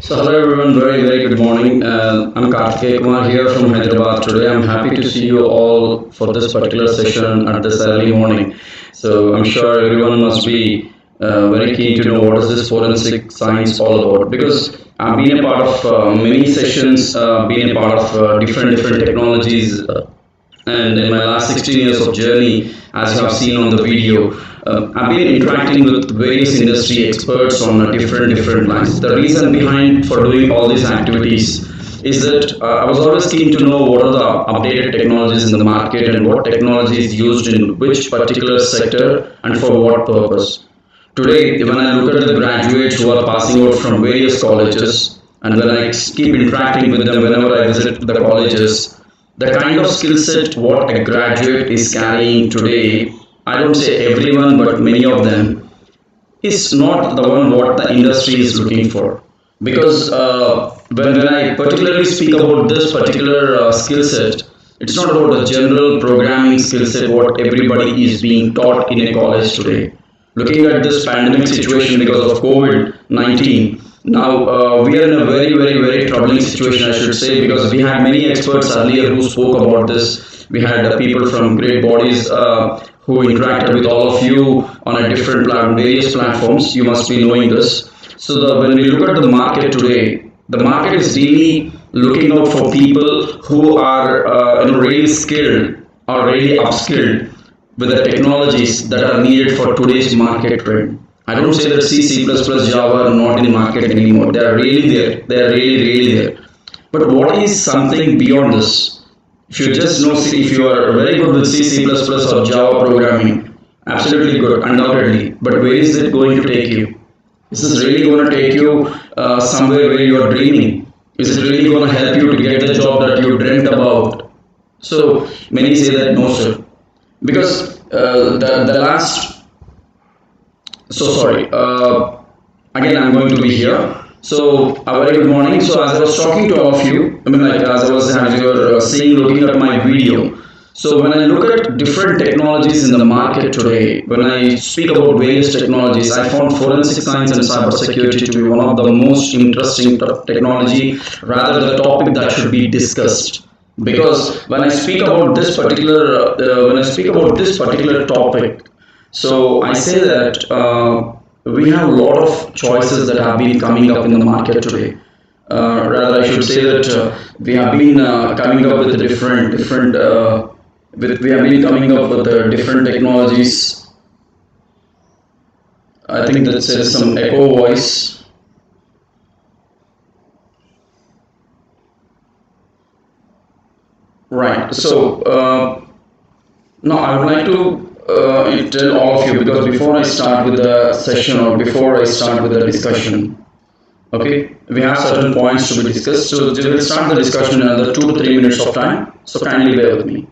So hello everyone, very good morning. I'm Karthikeya Kumar here from Hyderabad. Today I'm happy to see you all for this particular session at this early morning. So I'm sure everyone must be very keen to know what is this forensic science all about, because I've been a part of many sessions, been a part of different technologies, and in my last 16 years of journey, as you have seen on the video, I've been interacting with various industry experts on different lines. The reason behind for doing all these activities is that I was always keen to know what are the updated technologies in the market and what technology is used in which particular sector and for what purpose. Today, when I look at the graduates who are passing out from various colleges, and when I keep interacting with them whenever I visit the colleges, the kind of skill set what a graduate is carrying today, I don't say everyone, but many of them, is not the one what the industry is looking for. Because when I particularly speak about this particular skill set, it's not about the general programming skill set what everybody is being taught in a college today. Looking at this pandemic situation because of COVID-19, now we are in a very troubling situation, I should say, because we had many experts earlier who spoke about this. We had people from great bodies who interacted with all of you on a various platforms. You must be knowing this. So when we look at the market today, the market is really looking out for people who are really skilled or really upskilled with the technologies that are needed for today's market trend. I don't say that C++, Java are not in the market anymore. They are really there. They are really there. But what is something beyond this? If you just know, if you are very good with C++ or Java programming, absolutely good, undoubtedly. But where is it going to take you? Is this really going to take you somewhere where you are dreaming? Is it really going to help you to get the job that you dreamt about? So many say that no, sir. Because the last again I'm going to be here. So a very good morning. So as I was talking to all of you, as you were seeing, looking at my video, so when I look at different technologies in the market today, when I speak about various technologies, I found forensic science and cybersecurity to be one of the most interesting technology, rather the topic that should be discussed. Because when I speak about this particular topic, so I say that we have a lot of choices that have been coming up in the market today. Rather, I should say that we have been coming up with different technologies. I think that says some echo voice. Right. So now I would like to tell all of you, because before I start with the session or before I start with the discussion, okay, we have certain points to be discussed. So we'll start the discussion in another 2 to 3 minutes of time. So kindly bear with me.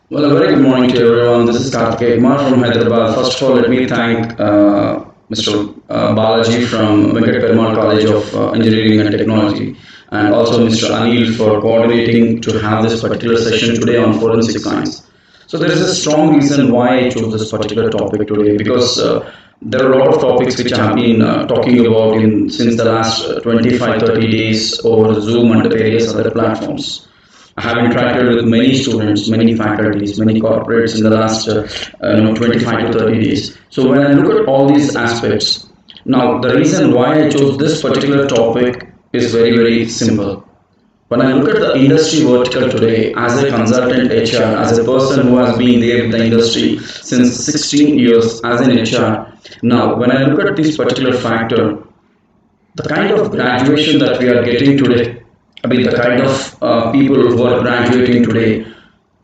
Well, a very good morning to everyone. This is Karthikeya Kumar from Hyderabad. First of all, let me thank Mr. Balaji from Venkat Perumal College of Engineering and Technology, and also Mr. Anil for coordinating to have this particular session today on forensic science. So there is a strong reason why I chose this particular topic today, because there are a lot of topics which I have been talking about since the last 25-30 days over Zoom and various other platforms. I have interacted with many students, many faculties, many corporates in the last 25 to 30 days. So when I look at all these aspects, Now, the reason why I chose this particular topic is very, very simple. When I look at the industry vertical today, as a consultant HR, as a person who has been there with the industry since 16 years as an HR, now when I look at this particular factor, the kind of graduation that we are getting today, I mean, the kind of people who are graduating today,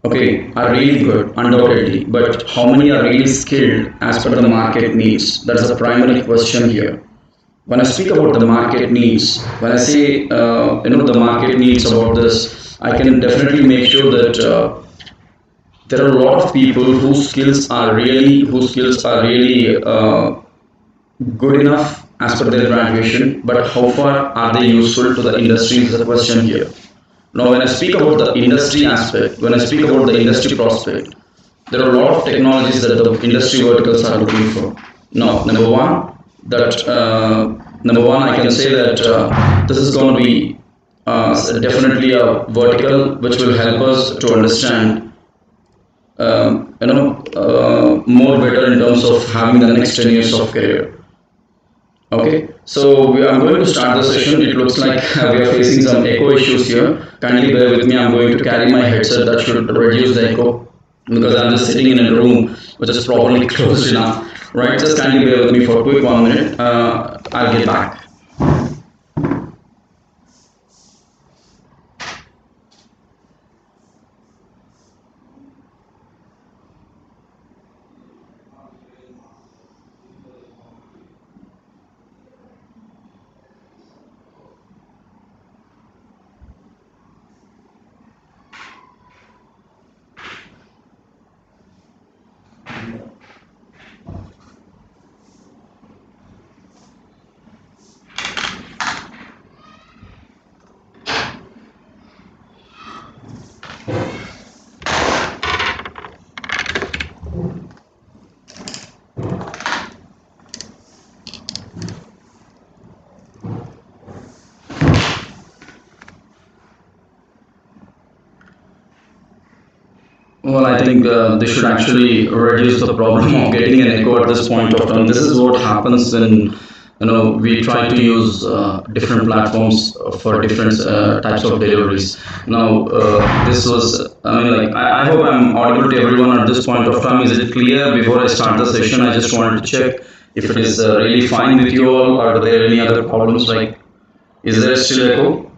okay, are really good, undoubtedly, but how many are really skilled as per the market needs? That's the primary question here. When I speak about the market needs, when I say the market needs about this, I can definitely make sure that there are a lot of people whose skills are really good enough as per their graduation, but how far are they useful to the industry is the question here. Now, when I speak about the industry aspect, when I speak about the industry prospect, there are a lot of technologies that the industry verticals are looking for. Now, number one, I can say that this is going to be definitely a vertical which will help us to understand, more better in terms of having the next 10 years of career. Okay, so I'm going to start the session. It looks like we are facing some echo issues here. Kindly bear with me. I'm going to carry my headset that should reduce the echo because I'm just sitting in a room which is properly closed enough. Right, just kindly bear with me for a quick 1 minute. I'll get back. Well, I think they should actually reduce the problem of getting an echo at this point of time. This is what happens when we try to use different platforms for different types of deliveries. Now, this was, I mean, like, I hope I'm audible to everyone at this point of time. Is it clear? Before I start the session, I just wanted to check if it is really fine with you all. Are there any other problems? Like, is there still echo?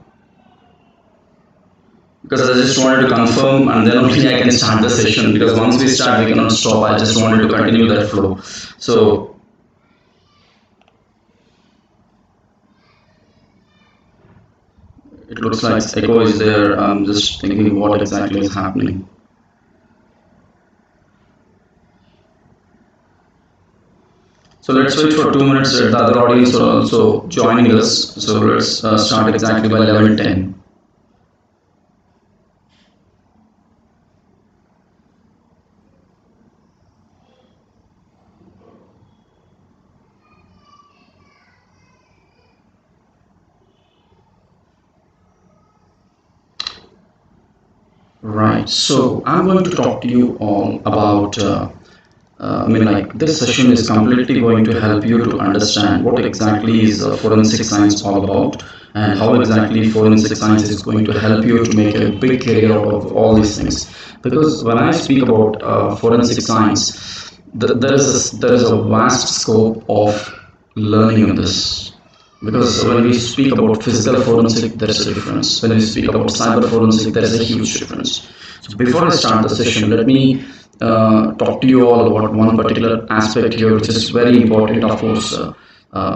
Because I just wanted to confirm and then only I can start the session, because once we start we cannot stop. I just wanted to continue that flow. So it looks like echo is there. I'm just thinking what exactly is happening. So let's wait for 2 minutes. The other audience are also joining us. So let's start exactly by 11:10. Right, so I'm going to talk to you all about, this session is completely going to help you to understand what exactly is forensic science all about, and how exactly forensic science is going to help you to make a big career out of all these things. Because when I speak about forensic science, there is a vast scope of learning in this. Because when we speak about physical forensic, there is a difference. When we speak about cyber forensic, there is a huge difference. So before I start the session, let me talk to you all about one particular aspect here, which is very important. Of course,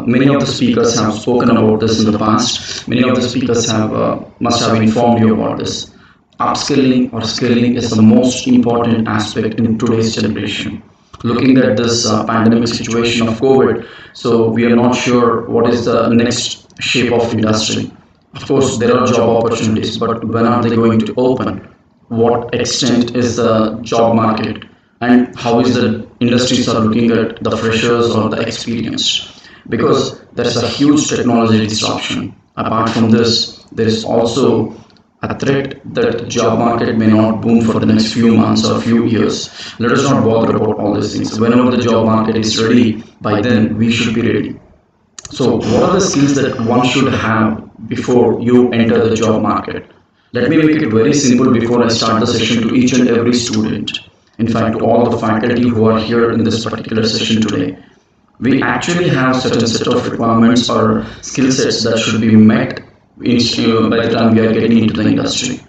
many of the speakers have spoken about this in the past. Many of the speakers have must have informed you about this. Upskilling or skilling is the most important aspect in today's generation. Looking at this pandemic situation of COVID, so we are not sure what is the next shape of industry. Of course, there are job opportunities, but when are they going to open? What extent is the job market, and how is the industries are looking at the freshers or the experienced? Because there is a huge technology disruption. Apart from this, there is also a threat that the job market may not boom for the next few months or few years. Let us not bother about all these things. Whenever the job market is ready, by then we should be ready. So, what are the skills that one should have before you enter the job market? Let me make it very simple before I start the session to each and every student. In fact, to all the faculty who are here in this particular session today, we actually have certain set of requirements or skill sets that should be met by the time we are getting into the industry.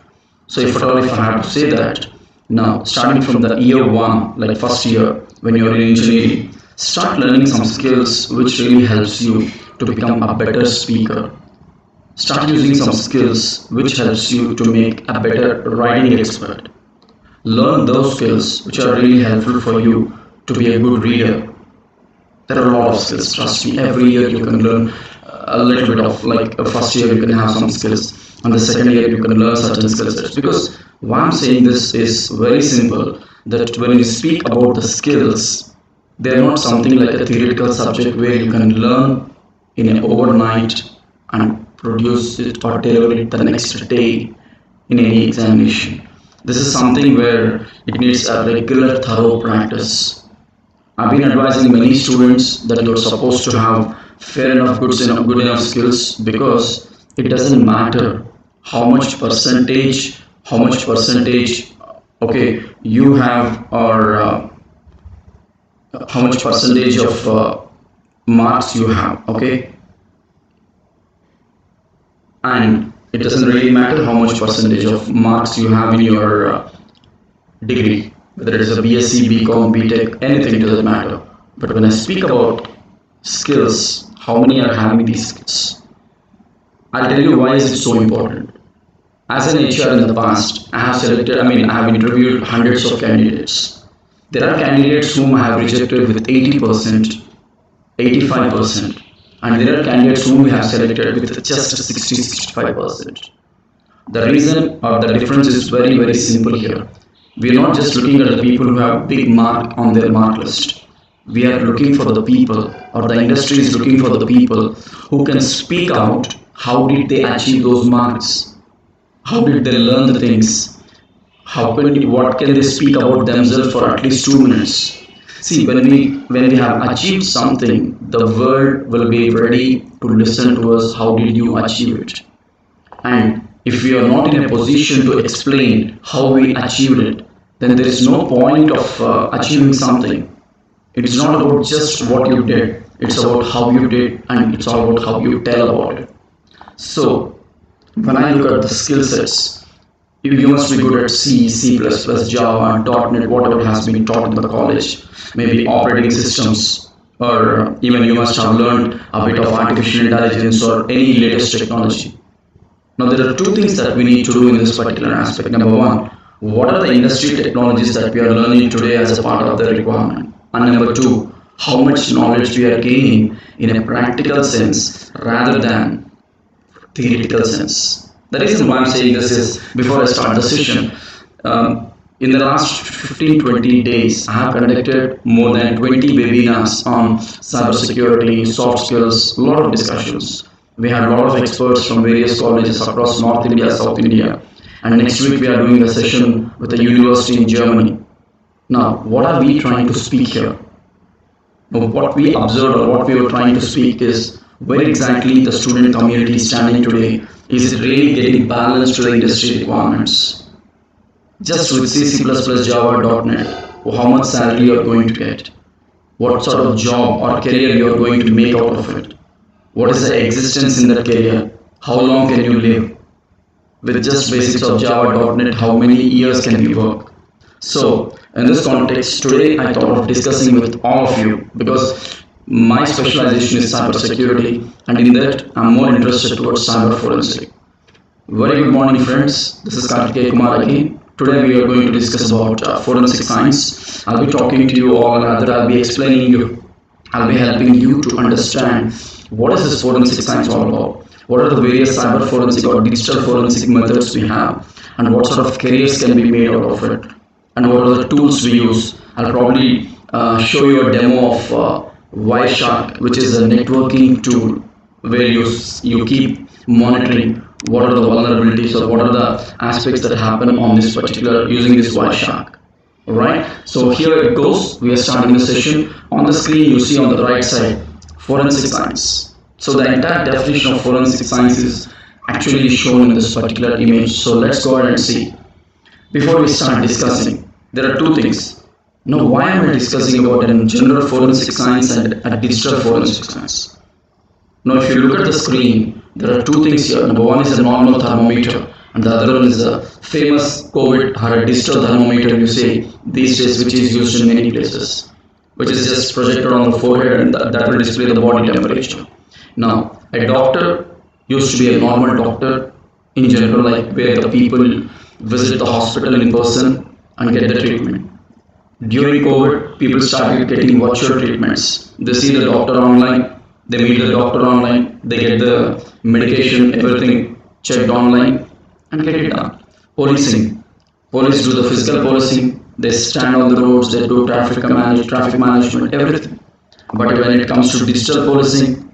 So if at all, if I have to say that, now starting from the year one, like first year when you're in engineering, start learning some skills which really helps you to become a better speaker. Start using some skills which helps you to make a better writing expert. Learn those skills which are really helpful for you to be a good reader. There are a lot of skills, trust me. Every year you can learn a little bit of, like first year you can have some skills, and the second year you can learn certain skill sets. Because why I'm saying this is very simple, that when we speak about the skills, they're not something like a theoretical subject where you can learn in an overnight and produce it or deliver it the next day in any examination. This is something where it needs a regular thorough practice. I've been advising many students that you're supposed to have fair enough, good enough skills, because it doesn't matter how much percentage, okay, you have, or how much percentage of marks you have, okay, and it doesn't really matter how much percentage of marks you have in your degree, whether it is a BSc, BCom, BTech, anything, it doesn't matter. But when I speak about skills, how many are having these skills? I'll tell you why is it so important. As an HR in the past, I have interviewed hundreds of candidates. There are candidates whom I have rejected with 80%, 85%, and there are candidates whom we have selected with just 60-65%. The reason or the difference is very, very simple here. We are not just looking at the people who have big mark on their mark list. We are looking for the people, or the industry is looking for the people who can speak out. How did they achieve those marks? How did they learn the things? What can they speak about themselves for at least 2 minutes? See, when we have achieved something, the world will be ready to listen to us. How did you achieve it? And if we are not in a position to explain how we achieved it, then there is no point of achieving something. It is not about just what you did, it's about how you did, and it's all about how you tell about it. So, when I look at the skill sets, you must be good at C, C++, Java, .NET, whatever has been taught in the college, maybe operating systems, or even you must have learned a bit of artificial intelligence or any latest technology. Now, there are two things that we need to do in this particular aspect. Number one, what are the industry technologies that we are learning today as a part of the requirement? And number two, how much knowledge we are gaining in a practical sense rather than theoretical sense. The reason why I'm saying this is, before I start the session, in the last 15-20 days, I have conducted more than 20 webinars on cybersecurity, soft skills, a lot of discussions. We had a lot of experts from various colleges across North India, South India, and next week we are doing a session with a university in Germany. Now, what are we trying to speak here? Now, what we observed or what we were trying to speak is where exactly the student community is standing today. Is it really getting balanced to the industry requirements? Just with C, Java, .NET, how much salary you are going to get? What sort of job or career you are going to make out of it? What is the existence in that career? How long can you live? With just basics of Java, .NET, how many years can we work? So, in this context, today I thought of discussing with all of you, because my specialization is cybersecurity, and in that I'm more interested towards cyber forensic. Very good morning, friends. This is Karthikeya Kumar again. Today we are going to discuss about forensic science. I'll be talking to you all, and I'll be explaining you. I'll be helping you to understand what is this forensic science all about. What are the various cyber forensic or digital forensic methods we have, and what sort of careers can be made out of it, and what are the tools we use. I'll probably show you a demo of Wireshark, which is a networking tool where you keep monitoring what are the vulnerabilities or what are the aspects that happen on this particular using this Wireshark. Alright, so here it goes. We are starting the session. On the screen you see on the right side forensic science. So the entire definition of forensic science is actually shown in this particular image. So let's go ahead and see. Before we start discussing, there are two things. Now, why am I discussing about a general forensic science and a digital forensic science? Now, if you look at the screen, there are two things here. Number one is a normal thermometer, and the other one is a famous COVID or a digital thermometer you say these days, which is used in many places, which is just projected on the forehead and that will display the body temperature. Now, a doctor used to be a normal doctor in general, like where the people visit the hospital in person and get the treatment. During COVID, people started getting virtual treatments. They see the doctor online, they meet the doctor online, they get the medication, everything checked online and get it done. Policing. Police do the physical policing, they stand on the roads, they do traffic management, everything. But when it comes to digital policing,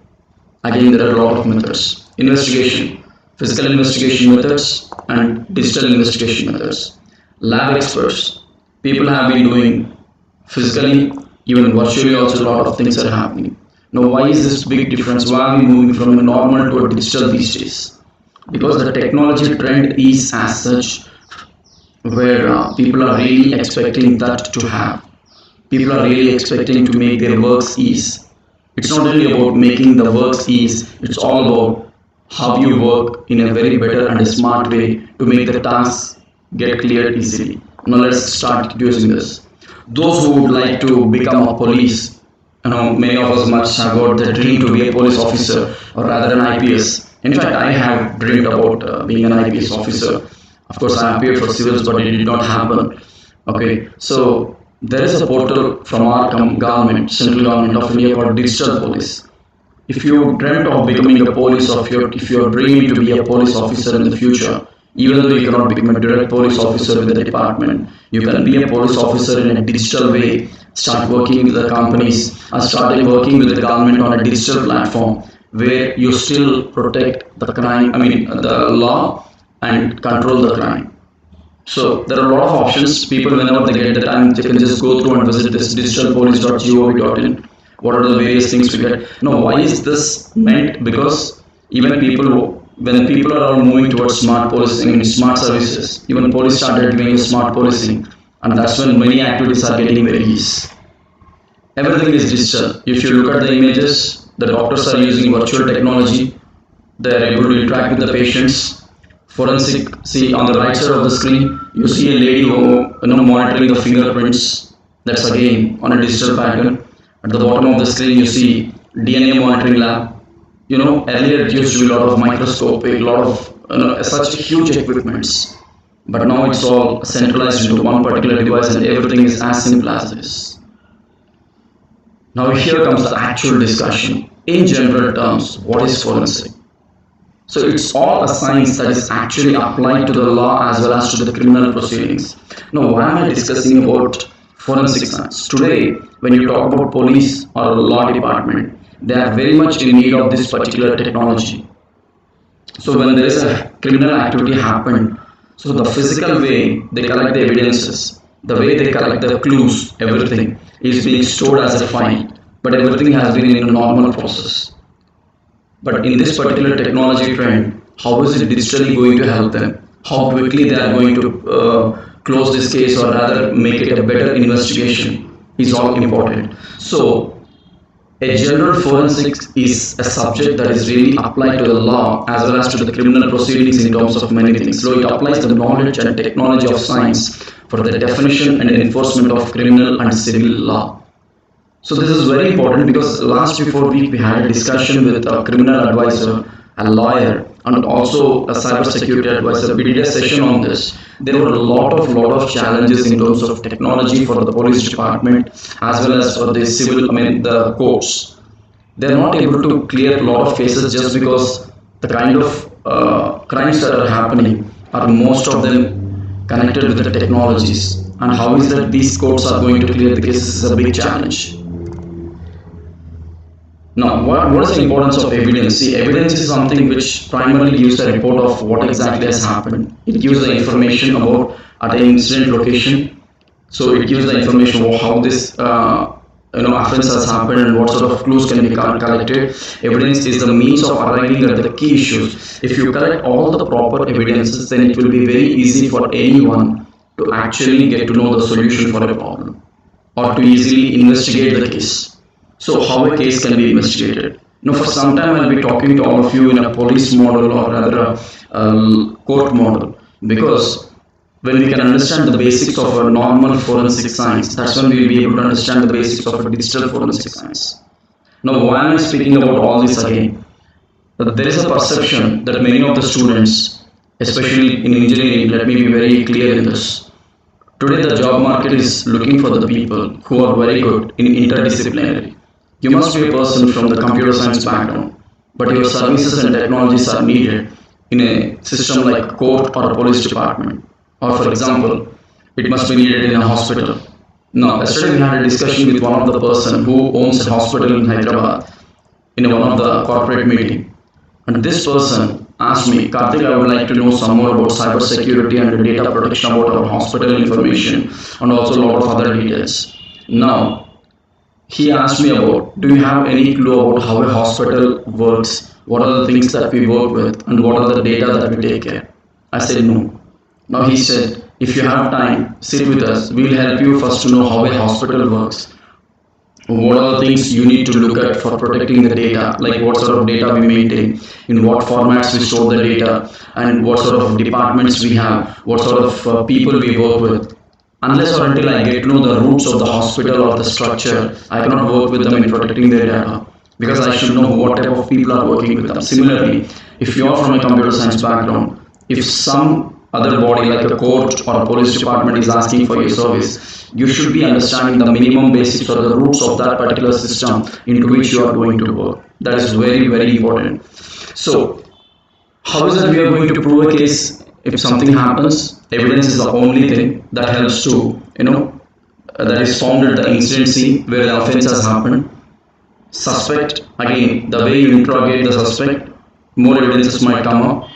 again there are a lot of methods. Investigation, physical investigation methods and digital investigation methods. Lab experts, people have been doing physically, even virtually also a lot of things are happening. Now why is this big difference? Why are we moving from a normal to a digital these days? Because the technology trend is as such where people are really expecting that to have. People are really expecting to make their works ease. It's not really about making the works ease, it's all about how you work in a very better and a smart way to make the tasks get cleared easily. Now let's start introducing this. Those who would like to become a police, many of us must have got the dream to be a police officer or rather an IPS. In fact, I have dreamed about being an IPS officer. Of course, I appeared for civils, but it did not happen. Okay, so there is a portal from our government, central government of India called Digital Police. If you dreamt of becoming a police, or if you are dreaming to be a police officer in the future, even though you cannot become a direct police officer with the department, you can be a police officer in a digital way, start working with the companies, and starting working with the government on a digital platform where you still protect the crime, the law and control the crime. So there are a lot of options. People, whenever they get the time, they can just go through and visit this digitalpolice.gov.in. What are the various things we get? Now, why is this meant? Because even when people are all moving towards smart policing, smart services, even police started doing smart policing, and that's when many activities are getting very easy. Everything is digital. If you look at the images, the doctors are using virtual technology. They are able to interact with the patients. Forensic, see on the right side of the screen, you see a lady monitoring the fingerprints. That's again on a digital pattern. At the bottom of the screen, you see DNA monitoring lab. Earlier it used to be a lot of microscope, a lot of such huge equipments. But now it's all centralized into one particular device and everything is as simple as this. Now here comes the actual discussion. In general terms, what is forensic? So it's all a science that is actually applied to the law as well as to the criminal proceedings. Now why am I discussing about forensic science? Today, when you talk about police or law department, they are very much in need of this particular technology. So when there is a criminal activity happened, so the physical way they collect the evidences, the way they collect the clues, everything is being stored as a file, but everything has been in a normal process. But in this particular technology trend, how is it digitally going to help them? How quickly they are going to close this case or rather make it a better investigation is all important. So a general forensics is a subject that is really applied to the law as well as to the criminal proceedings in terms of many things. So it applies the knowledge and technology of science for the definition and enforcement of criminal and civil law. So this is very important because before week we had a discussion with a criminal advisor, a lawyer and also a cybersecurity advisor. We did a session on this. There were a lot of challenges in terms of technology for the police department as well as for the civil, the courts. They're not able to clear a lot of cases just because the kind of crimes that are happening are most of them connected with the technologies. And how is that these courts are going to clear the cases is a big challenge. Now, what is the importance of evidence? See, evidence is something which primarily gives a report of what exactly has happened. It gives the information about at an incident location. So it gives the information of how this offense has happened and what sort of clues can be collected. Evidence is the means of arriving at the key issues. If you collect all the proper evidences, then it will be very easy for anyone to actually get to know the solution for a problem or to easily investigate the case. So how a case can be investigated? For some time I'll be talking to all of you in a police model or rather a court model, because when we can understand the basics of a normal forensic science, that's when we'll be able to understand the basics of a digital forensic science. Now, why am I speaking about all this again? There is a perception that many of the students, especially in engineering, let me be very clear in this. Today, the job market is looking for the people who are very good in interdisciplinary. You must be a person from the computer science background, but your services and technologies are needed in a system like court or a police department. Or for example, it must be needed in a hospital. Now, yesterday we had a discussion with one of the person who owns a hospital in Hyderabad in one of the corporate meeting. And this person asked me, Karthik, I would like to know some more about cyber security and data protection about our hospital information and also a lot of other details. Now, he asked me about, do you have any clue about how a hospital works? What are the things that we work with and what are the data that we take care? I said no. Now he said, if you have time, sit with us. We will help you first to know how a hospital works. What are the things you need to look at for protecting the data, like what sort of data we maintain, in what formats we store the data, and what sort of departments we have, what sort of people we work with. Unless or until I get to know the roots of the hospital or the structure, I cannot work with them in protecting their data, because I should know what type of people are working with them. Similarly, if you are from a computer science background, if some other body like a court or a police department is asking for your service, you should be understanding the minimum basics or the roots of that particular system into which you are going to work. That is very, very important. So, how is it we are going to prove a case if something happens? Evidence is the only thing that helps to, that is found at the incident scene where the offense has happened. Suspect, again, the way you interrogate the suspect, more evidences might come up.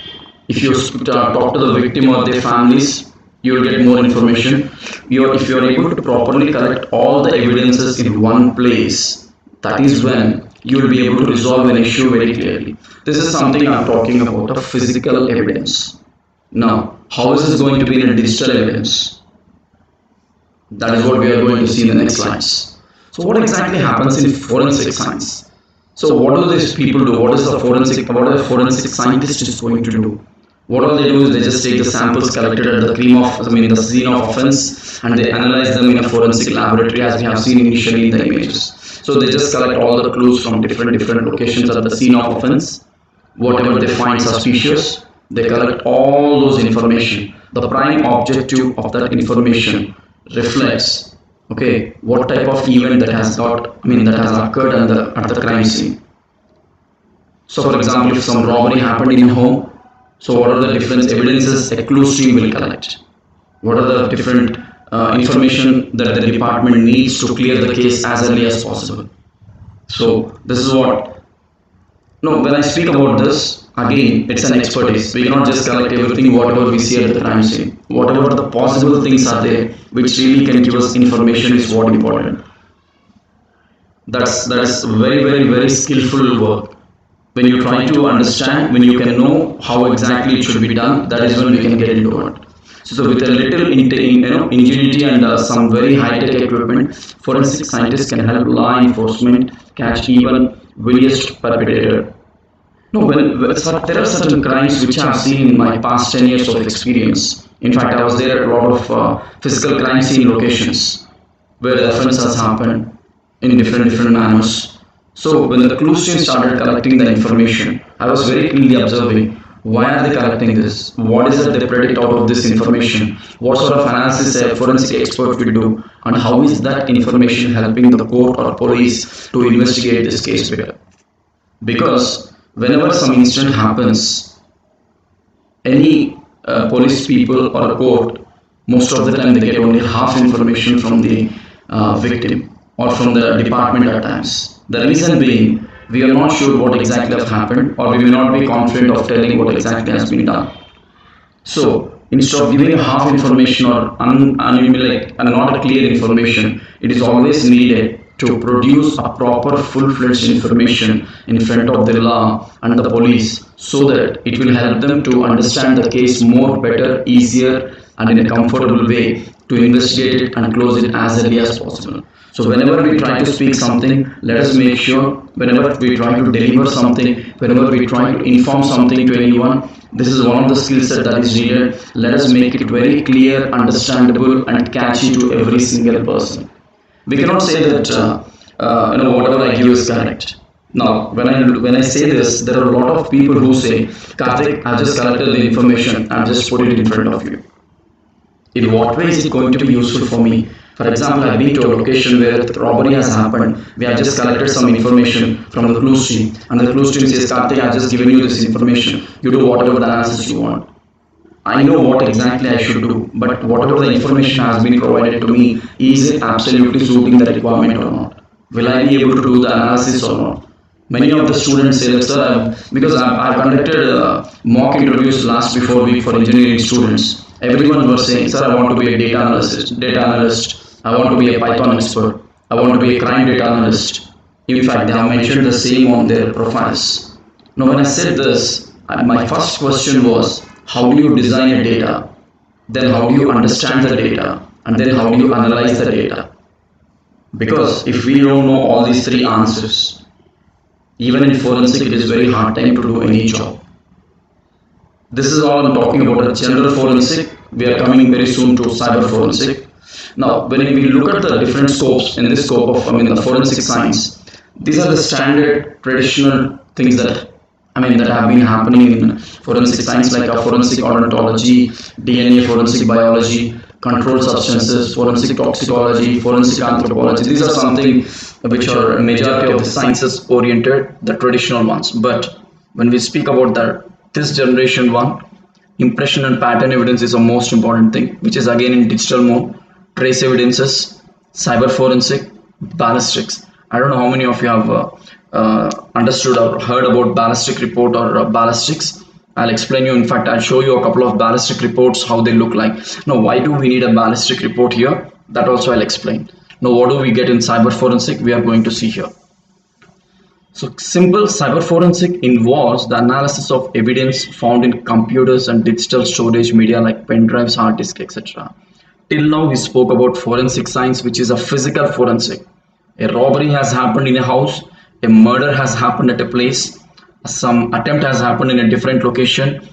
If you talk to the victim or their families, you will get more information. If you are able to properly collect all the evidences in one place, that is when you will be able to resolve an issue very clearly. This is something I am talking about, a physical evidence. Now, how is this going to be in a digital evidence? That is what we are going to see in the next slides. So what exactly happens in forensic science? So what do these people do? What a forensic scientist is going to do? What all they do is they just take the samples collected at the the scene of offense, and they analyze them in a forensic laboratory, as we have seen initially in the images. So they just collect all the clues from different locations at the scene of offense. Whatever they find suspicious, they collect all those information. The prime objective of that information reflects, okay, what type of event that has occurred at the crime scene. So for example, if some robbery happened in a home, so what are the different evidences a clue stream will collect? What are the different information that the department needs to clear the case as early as possible? So this is what, when I speak about this, again, it's an expertise. We cannot just collect everything, whatever we see at the crime scene. Whatever the possible things are there, which really can give us information is what important. That's very, very, very skillful work. When you try to understand, when you can know how exactly it should be done, that is when we can get into it. So with a little ingenuity and some very high-tech equipment, forensic scientists can help law enforcement catch even williest perpetrator. There are certain crimes which I have seen in my past 10 years of experience. In fact, I was there at a lot of physical crime scene locations where the offense has happened in different manners. So when the clue team started collecting the information, I was very keenly observing, why are they collecting this? What is it they predict out of this information? What sort of analysis a forensic expert will do? And how is that information helping the court or police to investigate this case better? Because whenever some incident happens, any police people or a court, most of the time they get only half information from the victim or from the department at times. The reason being, we are not sure what exactly has happened, or we may not be confident of telling what exactly has been done. So instead of giving half information or not a clear information, it is always needed to produce a proper full-fledged information in front of the law and the police, so that it will help them to understand the case more better, easier, and in a comfortable way to investigate it and close it as early as possible. So whenever we try to speak something, let us make sure, whenever we try to deliver something, whenever we try to inform something to anyone, this is one of the skill set that is needed. Let us make it very clear, understandable, and catchy to every single person. We cannot say that whatever I give is correct. Now, when I say this, there are a lot of people who say, Karthik, I just collected the information and just put it in front of you. In what way is it going to be useful for me? For example, I've been to a location where the robbery has happened. We have just collected some information from the clues team, and the clues team says, Karthik, I've just given you this information. You do whatever the analysis you want. I know what exactly I should do, but whatever the information has been provided to me, is it absolutely suiting the requirement or not? Will I be able to do the analysis or not? Many of the students say that, sir, because I've conducted mock interviews last before week for engineering students. Everyone was saying, sir, I want to be a data analyst. I want to be a Python expert. I want to be a crime data analyst. In fact, they have mentioned the same on their profiles. Now, when I said this, my first question was, how do you design a data? Then how do you understand the data? And then how do you analyze the data? Because if we don't know all these three answers, even in forensic, it is very hard time to do any job. This is all I'm talking about, a general forensic. We are coming very soon to cyber forensic. Now, when we look at the different scopes in this scope of, the forensic science, these are the standard traditional things that have been happening in forensic science, like forensic odontology, DNA forensic biology, controlled substances, forensic toxicology, forensic anthropology. These are something which are a majority of the sciences oriented, the traditional ones. But when we speak about this generation one, impression and pattern evidence is the most important thing, which is again in digital mode, trace evidences, cyber forensic, ballistics. I don't know how many of you have understood or heard about ballistic report or ballistics. I'll explain you. In fact, I'll show you a couple of ballistic reports, how they look like. Now, why do we need a ballistic report here? That also I'll explain. Now, what do we get in cyber forensic? We are going to see here. So, simple cyber forensic involves the analysis of evidence found in computers and digital storage media like pen drives, hard disk, etc. Till now, we spoke about forensic science, which is a physical forensic. A robbery has happened in a house, a murder has happened at a place, some attempt has happened in a different location.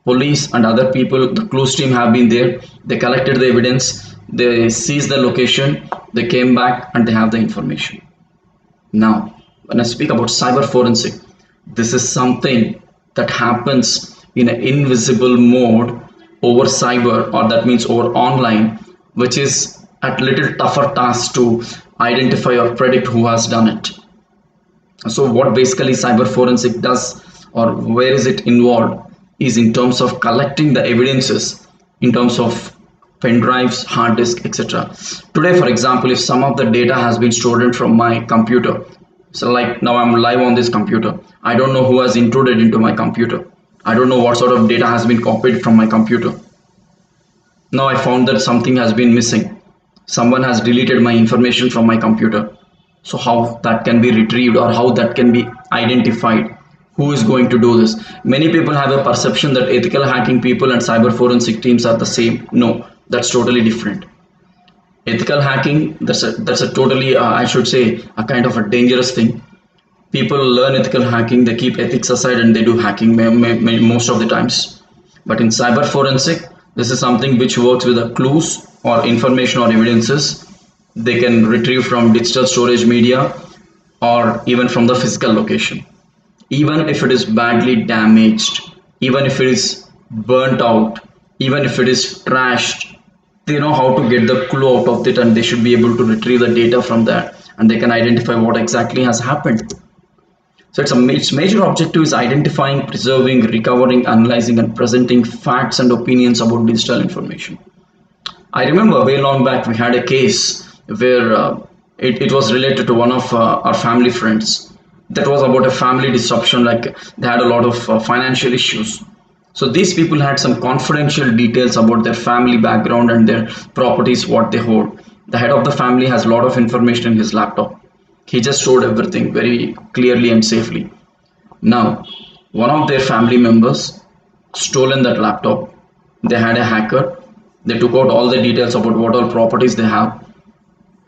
Police and other people, the clues team have been there. They collected the evidence, they seized the location, they came back and they have the information. Now, when I speak about cyber forensic, this is something that happens in an invisible mode over cyber, or that means over online, which is a little tougher task to identify or predict who has done it. So what basically cyber forensic does, or where is it involved, is in terms of collecting the evidences in terms of pen drives, hard disk, etc. Today, for example, if some of the data has been stored from my computer, so like now I'm live on this computer, I don't know who has intruded into my computer. I don't know what sort of data has been copied from my computer. Now I found that something has been missing. Someone has deleted my information from my computer. So how that can be retrieved, or how that can be identified? Who is going to do this? Many people have a perception that ethical hacking people and cyber forensic teams are the same. No, that's totally different. Ethical hacking, that's a totally, I should say, a kind of a dangerous thing. People learn ethical hacking, they keep ethics aside and they do hacking most of the times. But in cyber forensic, this is something which works with the clues or information or evidences they can retrieve from digital storage media or even from the physical location. Even if it is badly damaged, even if it is burnt out, even if it is trashed, they know how to get the clue out of it, and they should be able to retrieve the data from that, and they can identify what exactly has happened. So its major objective is identifying, preserving, recovering, analyzing, and presenting facts and opinions about digital information. I remember way long back we had a case where it was related to one of our family friends. That was about a family disruption, like they had a lot of financial issues. So these people had some confidential details about their family background and their properties, what they hold. The head of the family has a lot of information in his laptop. He just showed everything very clearly and safely. Now, one of their family members stolen that laptop. They had a hacker. They took out all the details about what all properties they have,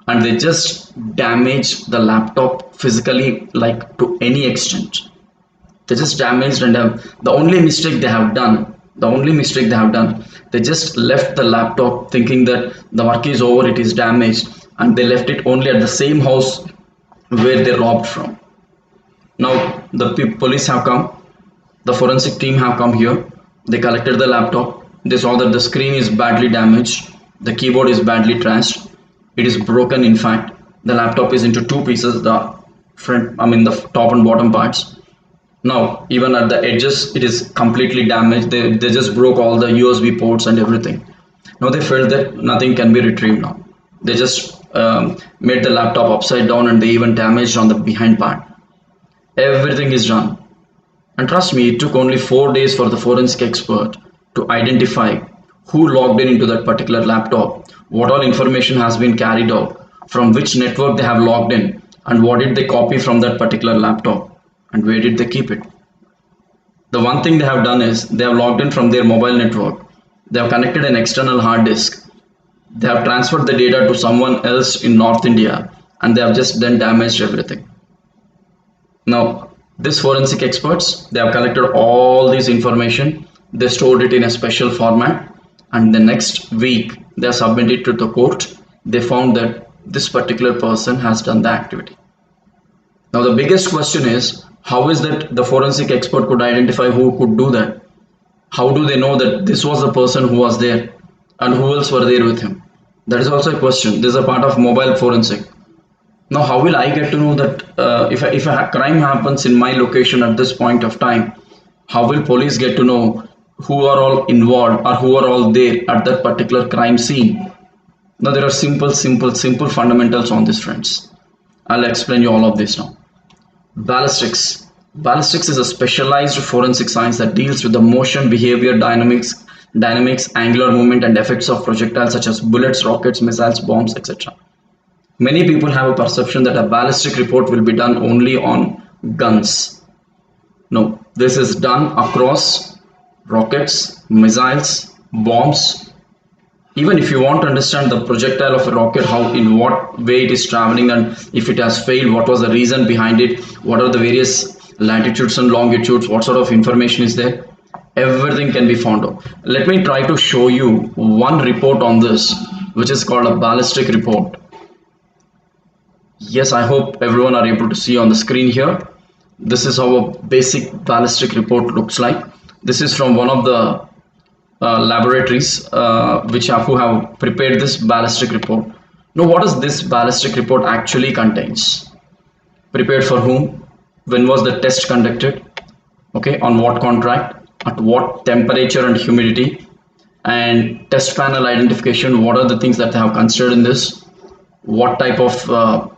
and they just damaged the laptop physically, like to any extent. They just damaged, and the only mistake they have done, they just left the laptop thinking that the work is over, it is damaged, and they left it only at the same house where they robbed from. Now the police have come, the forensic team have come here. They collected the laptop. They saw that the screen is badly damaged, the keyboard is badly trashed, it is broken. In fact, the laptop is into two pieces, the the top and bottom parts. Now, even at the edges, it is completely damaged. They just broke all the USB ports and everything. Now they felt that nothing can be retrieved now. They just made the laptop upside down, and they even damaged on the behind part. Everything is done. And trust me, it took only 4 days for the forensic expert to identify who logged in into that particular laptop, what all information has been carried out, from which network they have logged in, and what did they copy from that particular laptop, and where did they keep it. The one thing they have done is they have logged in from their mobile network. They have connected an external hard disk. They have transferred the data to someone else in North India, and they have just then damaged everything. Now, these forensic experts, they have collected all this information. They stored it in a special format, and the next week they have submitted to the court. They found that this particular person has done the activity. Now the biggest question is, how is that the forensic expert could identify who could do that? How do they know that this was the person who was there, and who else were there with him? That is also a question. This is a part of mobile forensic. Now how will I get to know that if a crime happens in my location at this point of time? How will police get to know who are all involved or who are all there at that particular crime scene? Now there are simple fundamentals on this, friends. I'll explain you all of this now. Ballistics. Ballistics is a specialized forensic science that deals with the motion, behavior, dynamics, angular movement, and effects of projectiles such as bullets, rockets, missiles, bombs, etc. Many people have a perception that a ballistic report will be done only on guns. No, this is done across rockets, missiles, bombs. Even if you want to understand the projectile of a rocket, how, in what way it is traveling, and if it has failed, what was the reason behind it, what are the various latitudes and longitudes, what sort of information is there, everything can be found out. Let me try to show you one report on this, which is called a ballistic report. Yes, I hope everyone are able to see on the screen here. This is how a basic ballistic report looks like. This is from one of the laboratories who have prepared this ballistic report. Now, what does this ballistic report actually contains? Prepared for whom? When was the test conducted? Okay, on what contract? At what temperature and humidity? And test panel identification. What are the things that they have considered in this? What type of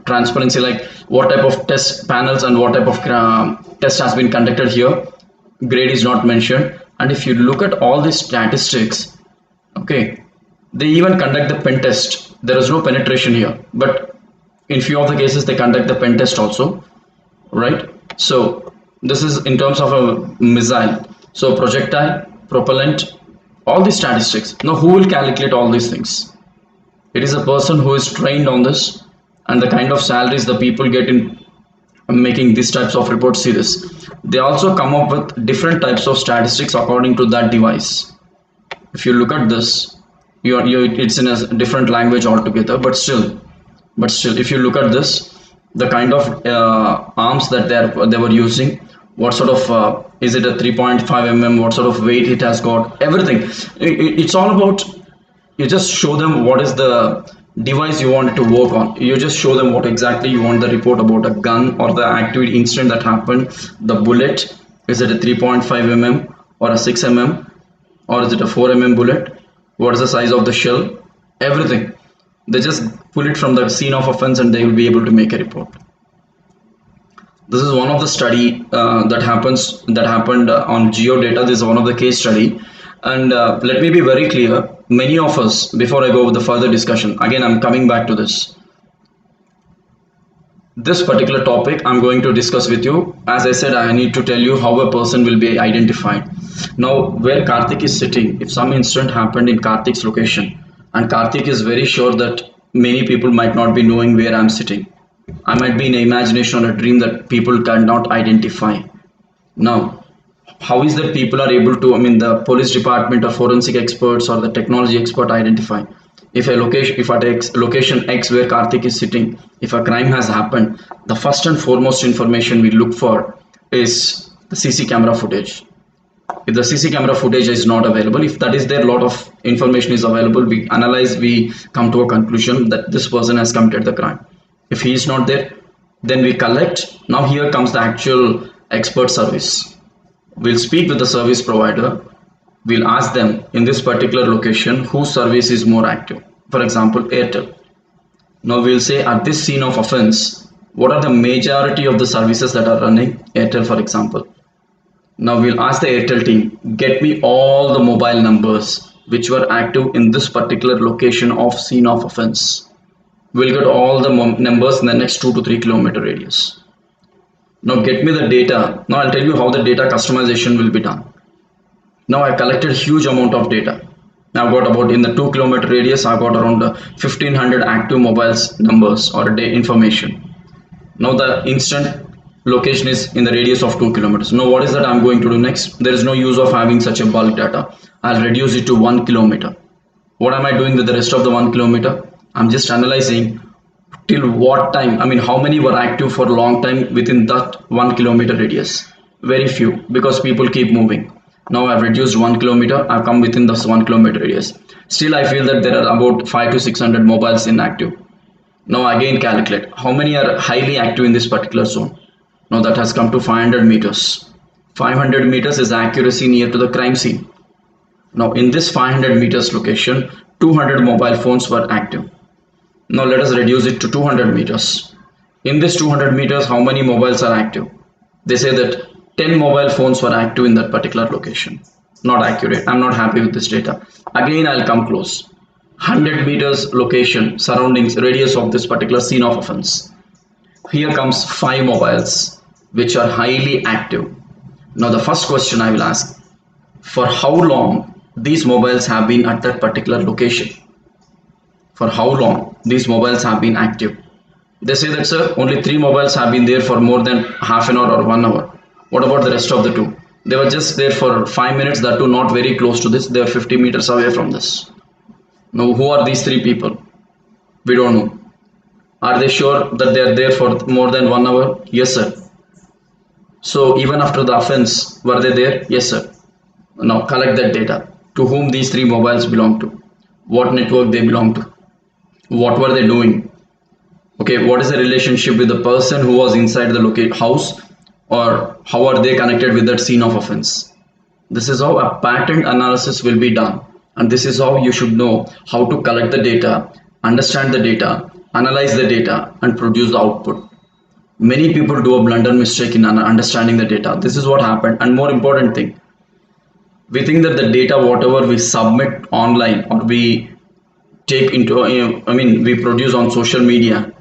transparency, like what type of test panels and what type of test has been conducted here. Grade is not mentioned. And if you look at all these statistics, okay, they even conduct the pen test. There is no penetration here, but in few of the cases they conduct the pen test also, right? So this is in terms of a missile. So projectile, propellant, all these statistics. Now who will calculate all these things? It is a person who is trained on this, and the kind of salaries the people get in making these types of reports. See this. They also come up with different types of statistics according to that device. If you look at this, it's in a different language altogether, but still, if you look at this, the kind of arms that they were using, what sort of is it a 3.5 mm, what sort of weight it has got, everything. It's all about, you just show them what is the device you want to work on. You just show them what exactly you want the report about, a gun or the activity incident that happened, the bullet, is it a 3.5 mm or a 6 mm, or is it a 4 mm bullet, what is the size of the shell, everything. They just pull it from the scene of offense and they will be able to make a report. This is one of the study that happened on geodata. This is one of the case study. And let me be very clear, many of us, before I go with the further discussion, again I'm coming back to this. this particular topic I'm going to discuss with you. As I said, I need to tell you how a person will be identified. Now, where Karthik is sitting, if some incident happened in Karthik's location, and Karthik is very sure that many people might not be knowing where I'm sitting. I might be in imagination or a dream that people cannot identify. Now, how is that people are able to, I mean, the police department or forensic experts or the technology expert identify? If a location, if at location X where Karthik is sitting, if a crime has happened, the first and foremost information we look for is the CC camera footage. If the CC camera footage is not available, if that is there, a lot of information is available, we analyze, we come to a conclusion that this person has committed the crime. If he is not there, then we collect. Now here comes the actual expert service. We'll speak with the service provider. We'll ask them in this particular location whose service is more active. For example, Airtel. Now we'll say at this scene of offense, what are the majority of the services that are running? Airtel, for example. Now we'll ask the Airtel team, get me all the mobile numbers which were active in this particular location of scene of offense. We'll get all the numbers in the next 2 to 3 kilometer radius. Now get me the data. Now I'll tell you how the data customization will be done. Now I collected huge amount of data. Now I've got about, in the 2 kilometer radius, I've got around 1500 active mobiles numbers or day information. Now the instant location is in the radius of 2 kilometers. Now what is that I'm going to do next? There is no use of having such a bulk data. I'll reduce it to 1 kilometer. What am I doing with the rest of the 1 kilometer? I'm just analyzing till what time, I mean how many were active for a long time within that 1 kilometer radius. Very few, because people keep moving. Now I've reduced 1 kilometer, I've come within this 1 kilometer radius. Still I feel that there are about 5 to 600 mobiles inactive. Now again calculate how many are highly active in this particular zone. Now that has come to 500 meters. 500 meters is accuracy near to the crime scene. Now in this 500 meters location, 200 mobile phones were active. Now let us reduce it to 200 meters. In this 200 meters, how many mobiles are active? They say that 10 mobile phones were active in that particular location. Not accurate. I'm not happy with this data. Again, I'll come close. 100 meters location, surroundings, radius of this particular scene of offense. Here comes 5 mobiles which are highly active. Now the first question I will ask, for how long these mobiles have been at that particular location? For how long these mobiles have been active? They say that, sir, only 3 mobiles have been there for more than half an hour or 1 hour. What about the rest of the 2? They were just there for 5 minutes, that too not very close to this. They are 50 meters away from this. Now who are these 3 people? We don't know. Are they sure that they are there for more than 1 hour? Yes, sir. So even after the offense, were they there? Yes, sir. Now collect that data. To whom these 3 mobiles belong to? What network they belong to? What were they doing? Okay, what is the relationship with the person who was inside the house, or how are they connected with that scene of offense? This is how a pattern analysis will be done, and this is how you should know how to collect the data, understand the data, analyze the data, and produce the output. Many people do a blunder mistake in understanding the data. This is what happened. And more important thing, we think that the data whatever we submit online or we take into, we produce on social media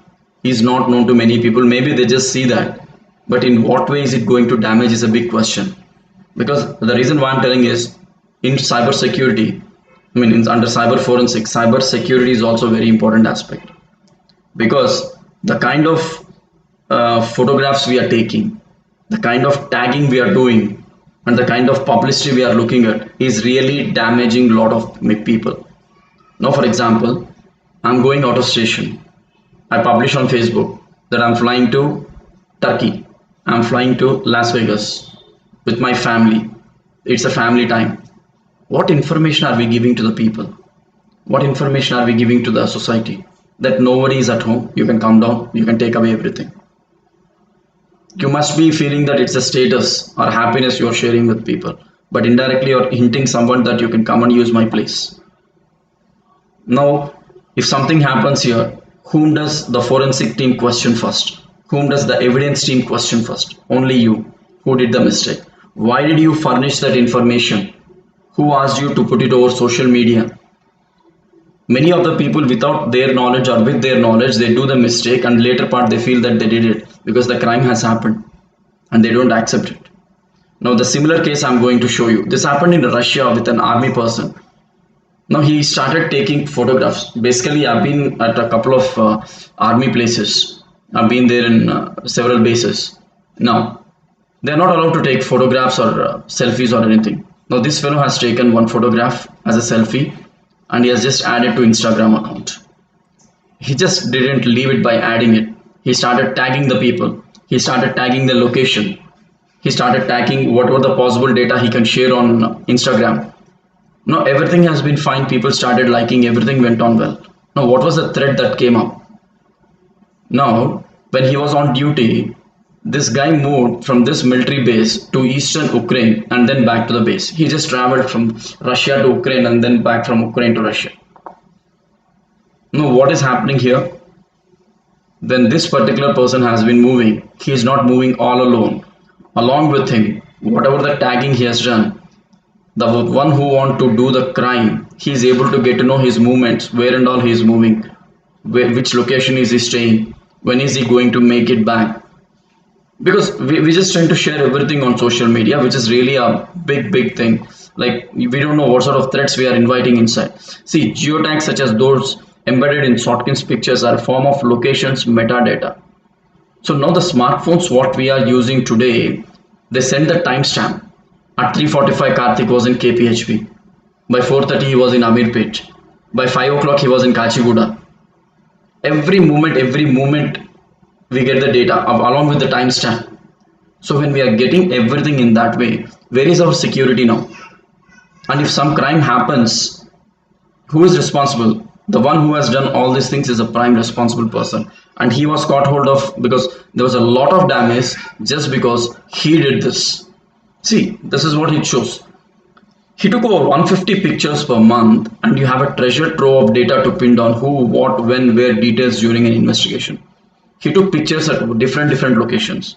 is not known to many people. Maybe they just see that, but in what way is it going to damage is a big question. Because the reason why I'm telling is, in cyber security, under cyber forensics, cyber security is also a very important aspect, because the kind of photographs we are taking, the kind of tagging we are doing, and the kind of publicity we are looking at is really damaging a lot of people. Now, for example, I'm going out of station. I publish on Facebook that I'm flying to Turkey. I'm flying to Las Vegas with my family. It's a family time. What information are we giving to the people? What information are we giving to the society? That nobody is at home. You can come down. You can take away everything. You must be feeling that it's a status or happiness you're sharing with people, but indirectly you're hinting someone that you can come and use my place. Now, if something happens here, whom does the forensic team question first? Whom does the evidence team question first? Only you. Who did the mistake? Why did you furnish that information? Who asked you to put it over social media? Many of the people, without their knowledge or with their knowledge, they do the mistake, and later part they feel that they did it because the crime has happened and they don't accept it. Now the similar case I'm going to show you. This happened in Russia with an army person. Now he started taking photographs. Basically, I've been at a couple of army places. I've been there in several bases. Now they're not allowed to take photographs or selfies or anything. Now this fellow has taken one photograph as a selfie and he has just added to Instagram account. He just didn't leave it by adding it. He started tagging the people. He started tagging the location. He started tagging whatever the possible data he can share on Instagram. Now everything has been fine. People started liking. Everything went on well. Now what was the threat that came up? Now when he was on duty, this guy moved from this military base to eastern Ukraine and then back to the base. He just traveled from Russia to Ukraine and then back from Ukraine to Russia. Now what is happening here? When this particular person has been moving, he is not moving all alone. Along with him, whatever the tagging he has done, the one who want to do the crime, he is able to get to know his movements, where and all he is moving, which location is he staying, when is he going to make it back. Because we just tend to share everything on social media, which is really a big thing. Like we don't know what sort of threats we are inviting inside. See, geotags such as those embedded in Shortkin's pictures are a form of locations metadata. So now the smartphones what we are using today, they send the timestamp. At 3:45 Karthik was in KPHP. By 4:30 he was in Amirpet. By 5 o'clock he was in Kachiguda. Every moment we get the data along with the timestamp. So when we are getting everything in that way, where is our security now? And if some crime happens, who is responsible? The one who has done all these things is a prime responsible person, and he was caught hold of because there was a lot of damage just because he did this. See, this is what it shows. He took over 150 pictures per month, and you have a treasure trove of data to pin down who, what, when, where details during an investigation. He took pictures at different locations,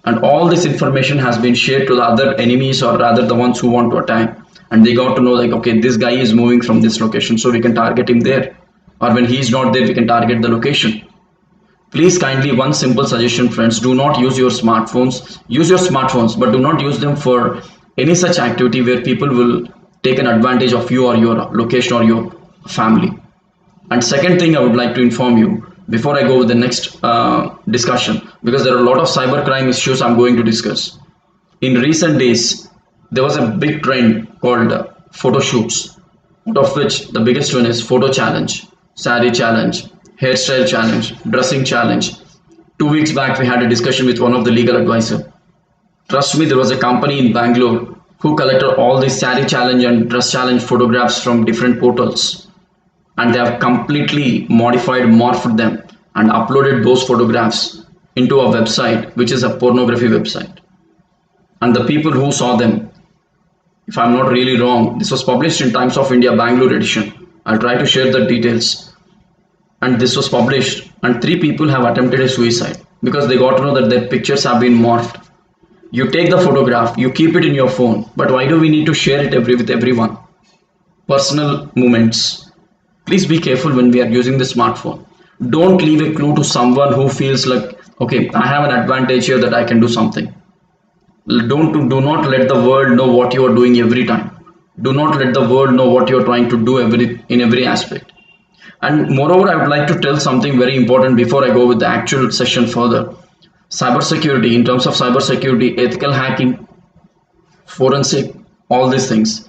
and all this information has been shared to the other enemies or rather the ones who want to attack, and they got to know like, okay, this guy is moving from this location, so we can target him there, or when he is not there we can target the location. Please kindly, one simple suggestion friends, do not use your smartphones. Use your smartphones, but do not use them for any such activity where people will take an advantage of you or your location or your family. And second thing I would like to inform you before I go with the next discussion, because there are a lot of cybercrime issues I'm going to discuss. In recent days, there was a big trend called photo shoots, out of which the biggest one is photo challenge, saree challenge, hairstyle challenge, dressing challenge. 2 weeks back, we had a discussion with one of the legal advisor. Trust me, there was a company in Bangalore who collected all these saree challenge and dress challenge photographs from different portals, and they have completely modified, morphed them and uploaded those photographs into a website which is a pornography website. And the people who saw them, if I'm not really wrong, this was published in Times of India Bangalore edition. I'll try to share the details. And this was published, and 3 people have attempted a suicide because they got to know that their pictures have been morphed. You take the photograph, you keep it in your phone, but why do we need to share it with everyone? Personal moments. Please be careful when we are using the smartphone. Don't leave a clue to someone who feels like, okay, I have an advantage here that I can do something. Do not let the world know what you are doing every time. Do not let the world know what you are trying to do in every aspect. And moreover, I would like to tell something very important before I go with the actual session further. Cybersecurity, in terms of cybersecurity, ethical hacking, forensic, all these things.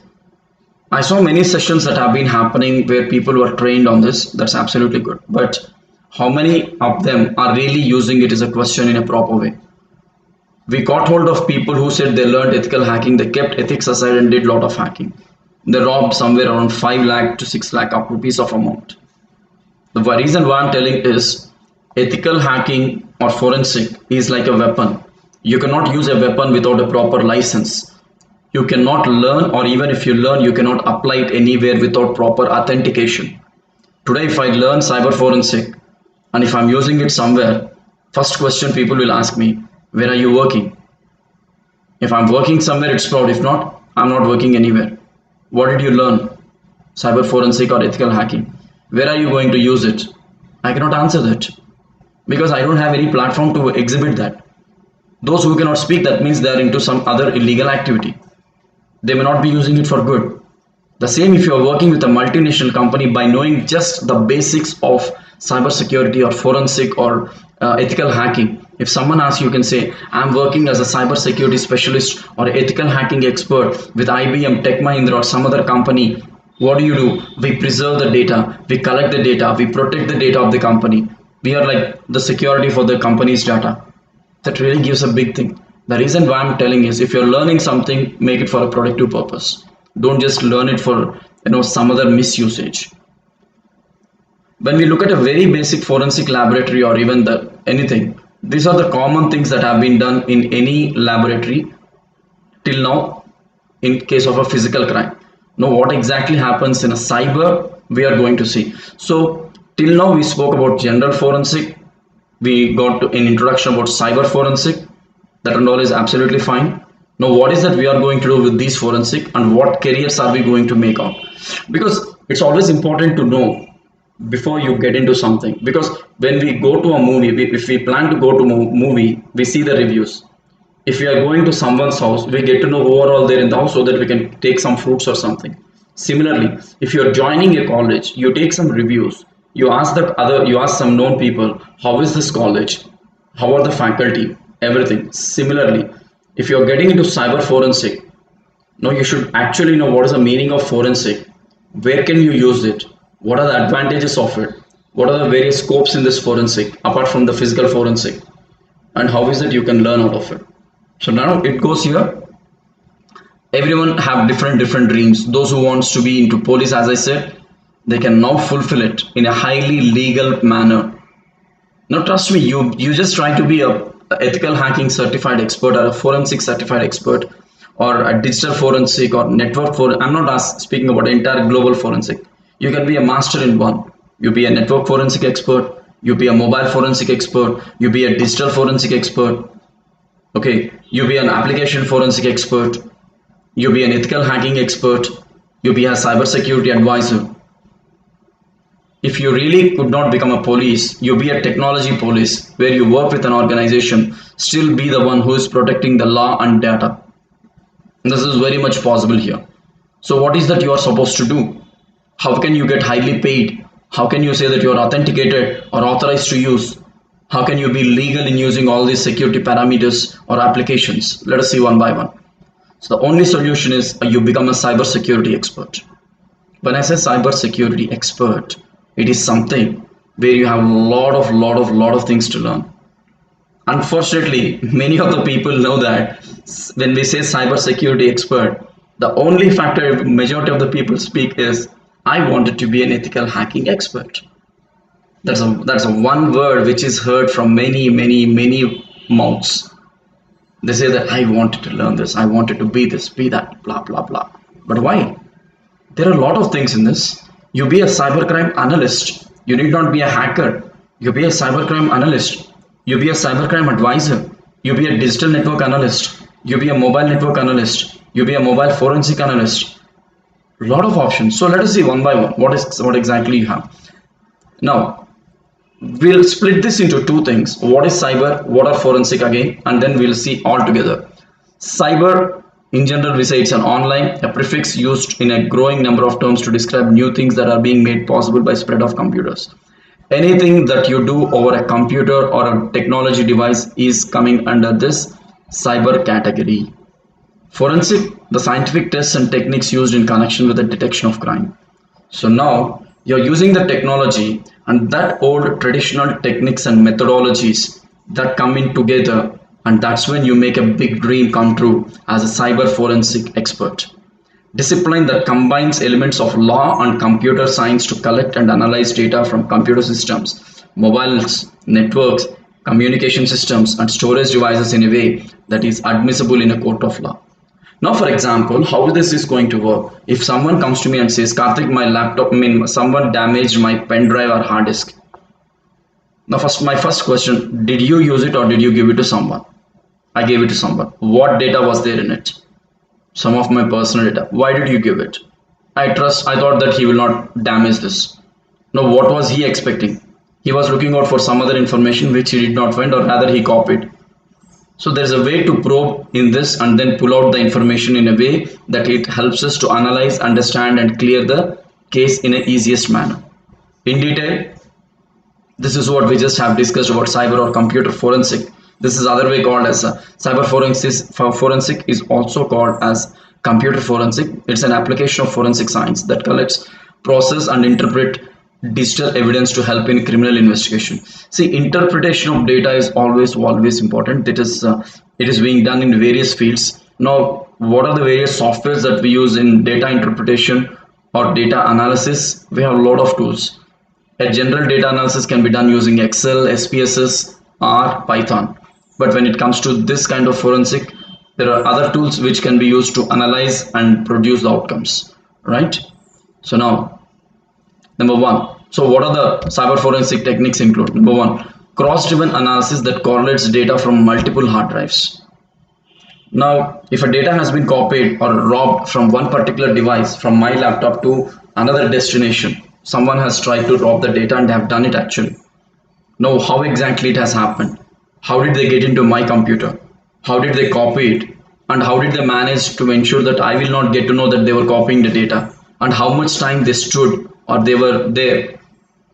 I saw many sessions that have been happening where people were trained on this. That's absolutely good. But how many of them are really using it is a question in a proper way. We got hold of people who said they learned ethical hacking, they kept ethics aside and did a lot of hacking. They robbed somewhere around 5 lakh to 6 lakh of rupees of amount. The reason why I'm telling is ethical hacking or forensic is like a weapon. You cannot use a weapon without a proper license. You cannot learn, or even if you learn, you cannot apply it anywhere without proper authentication. Today, if I learn cyber forensic and if I'm using it somewhere, first question people will ask me, where are you working? If I'm working somewhere, it's proud. If not, I'm not working anywhere. What did you learn? Cyber forensic or ethical hacking? Where are you going to use it? I cannot answer that because I don't have any platform to exhibit that. Those who cannot speak, that means they are into some other illegal activity. They may not be using it for good. The same if you are working with a multinational company, by knowing just the basics of cybersecurity or forensic or ethical hacking. If someone asks, you can say, I'm working as a cybersecurity specialist or ethical hacking expert with IBM, Tech Mahindra or some other company. What do? We preserve the data, we collect the data, we protect the data of the company. We are like the security for the company's data. That really gives a big thing. The reason why I'm telling is, if you're learning something, make it for a productive purpose. Don't just learn it for some other misusage. When we look at a very basic forensic laboratory or even anything, these are the common things that have been done in any laboratory till now in case of a physical crime. Now what exactly happens in a cyber, we are going to see. So till now we spoke about general forensic, we got to an introduction about cyber forensic. That and all is absolutely fine. Now what is that we are going to do with these forensic, and what careers are we going to make out? Because it's always important to know before you get into something, because when we go to a movie, if we plan to go to movie, we see the reviews. If we are going to someone's house, we get to know who are all there in the house so that we can take some fruits or something. Similarly, if you are joining a college, you take some reviews, you ask some known people, how is this college, how are the faculty, everything. Similarly, if you are getting into cyber forensic, now you should actually know what is the meaning of forensic, where can you use it, what are the advantages of it, what are the various scopes in this forensic apart from the physical forensic, and how is it you can learn out of it. So now it goes here. Everyone have different dreams. Those who wants to be into police, as I said, they can now fulfill it in a highly legal manner. Now trust me, you just try to be a ethical hacking certified expert or a forensic certified expert or a digital forensic or network for. I'm not speaking about entire global forensic. You can be a master in one. You be a network forensic expert, you be a mobile forensic expert, you be a digital forensic expert. Okay, you be an application forensic expert, you be an ethical hacking expert, you be a cybersecurity advisor. If you really could not become a police, you be a technology police where you work with an organization, still be the one who is protecting the law and data. This is very much possible here. So what is that you are supposed to do? How can you get highly paid? How can you say that you are authenticated or authorized to use? How can you be legal in using all these security parameters or applications? Let us see one by one. So the only solution is you become a cybersecurity expert. When I say cybersecurity expert, it is something where you have a lot of things to learn. Unfortunately, many of the people know that when we say cybersecurity expert, the only factor majority of the people speak is, I wanted to be an ethical hacking expert. That's a one word which is heard from many mouths. They say that I wanted to learn this, I wanted to be this, be that, blah blah blah. But why? There are a lot of things in this. You be a cybercrime analyst. You need not be a hacker. You be a cybercrime analyst. You be a cybercrime advisor. You be a digital network analyst. You be a mobile network analyst. You be a mobile forensic analyst. A lot of options. So let us see one by one what exactly you have. Now we'll split this into two things. What is cyber? What are forensic again? And then we'll see all together. Cyber, in general, we say it's an online, a prefix used in a growing number of terms to describe new things that are being made possible by spread of computers. Anything that you do over a computer or a technology device is coming under this cyber category. Forensic, the scientific tests and techniques used in connection with the detection of crime. So now you're using the technology and that old traditional techniques and methodologies that come in together, and that's when you make a big dream come true as a cyber forensic expert. Discipline that combines elements of law and computer science to collect and analyze data from computer systems, mobiles, networks, communication systems, and storage devices in a way that is admissible in a court of law. Now, for example, how this is going to work? If someone comes to me and says, Karthik, my laptop, someone damaged my pen drive or hard disk. Now, my first question, did you use it or did you give it to someone? I gave it to someone. What data was there in it? Some of my personal data. Why did you give it? I thought that he will not damage this. Now, what was he expecting? He was looking out for some other information which he did not find, or rather he copied. So there's a way to probe in this and then pull out the information in a way that it helps us to analyze, understand and clear the case in an easiest manner. In detail, this is what we just have discussed about cyber or computer forensic. This is other way called as cyber forensic is also called as computer forensic. It's an application of forensic science that collects, process and interpret digital evidence to help in criminal investigation. See, interpretation of data is always important. It is being done in various fields. Now, what are the various softwares that we use in data interpretation or data analysis? We have a lot of tools. A general data analysis can be done using Excel, SPSS, or Python. But when it comes to this kind of forensic, there are other tools which can be used to analyze and produce the outcomes, right? So now, number one. So what are the cyber forensic techniques include? Number one, cross-driven analysis that correlates data from multiple hard drives. Now, if a data has been copied or robbed from one particular device, from my laptop to another destination, someone has tried to rob the data and they have done it actually. Now, how exactly it has happened? How did they get into my computer? How did they copy it? And how did they manage to ensure that I will not get to know that they were copying the data? And how much time they stood or they were there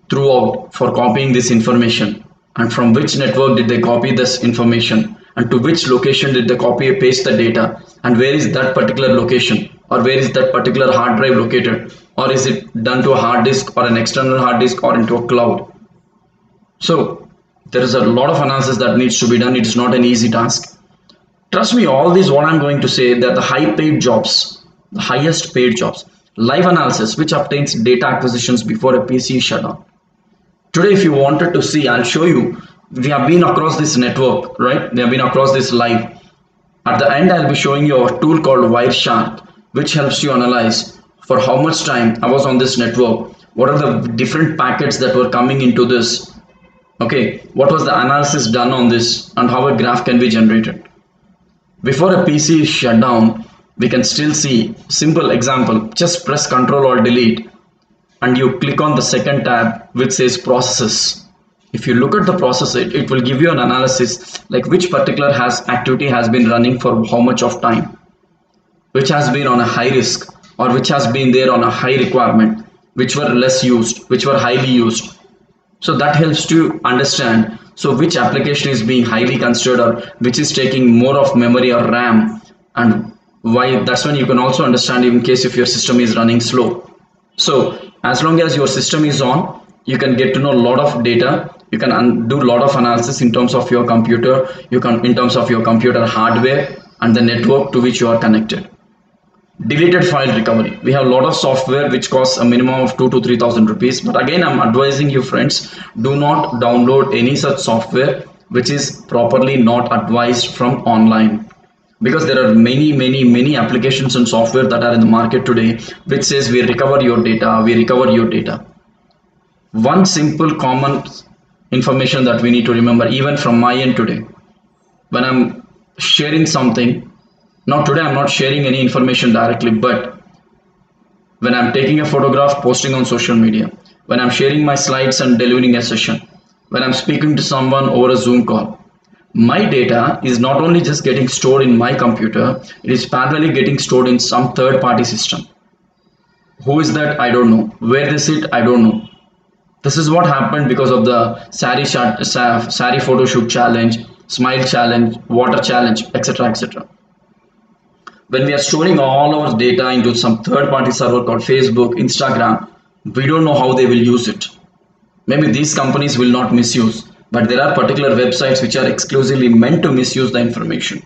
throughout for copying this information? And from which network did they copy this information? And to which location did they copy and paste the data? And where is that particular location? Or where is that particular hard drive located? Or is it done to a hard disk or an external hard disk or into a cloud? So there is a lot of analysis that needs to be done. It is not an easy task. Trust me, all these what I'm going to say, that the high paid jobs, the highest paid jobs, live analysis, which obtains data acquisitions before a PC is shut down. Today, if you wanted to see, I'll show you. We have been across this network, right? We have been across this live. At the end, I'll be showing you a tool called Wireshark, which helps you analyze for how much time I was on this network. What are the different packets that were coming into this? Okay, what was the analysis done on this and how a graph can be generated? Before a PC is shut down, we can still see, simple example, just press Ctrl or Delete and you click on the second tab which says processes. If you look at the process, it will give you an analysis like which particular activity has been running for how much of time, which has been on a high risk or which has been there on a high requirement, which were less used, which were highly used. So that helps to understand so which application is being highly considered or which is taking more of memory or RAM, and why. That's when you can also understand in case if your system is running slow. So as long as your system is on, you can get to know a lot of data. You can do a lot of analysis in terms of your computer, in terms of your computer hardware and the network to which you are connected. Deleted file recovery. We have a lot of software which costs a minimum of 2,000 to 3,000 rupees. But again, I'm advising you friends, do not download any such software which is properly not advised from online. Because there are many applications and software that are in the market today which says we recover your data, we recover your data. One simple common information that we need to remember, even from my end today, when I'm sharing something, now today I'm not sharing any information directly, but when I'm taking a photograph, posting on social media, when I'm sharing my slides and delivering a session, when I'm speaking to someone over a Zoom call, my data is not only just getting stored in my computer, it is parallelly getting stored in some third-party system. Who is that? I don't know. Where they sit? I don't know. This is what happened because of the sari photo shoot challenge, smile challenge, water challenge, etc. etc. When we are storing all our data into some third-party server called Facebook, Instagram, we don't know how they will use it. Maybe these companies will not misuse, but there are particular websites which are exclusively meant to misuse the information.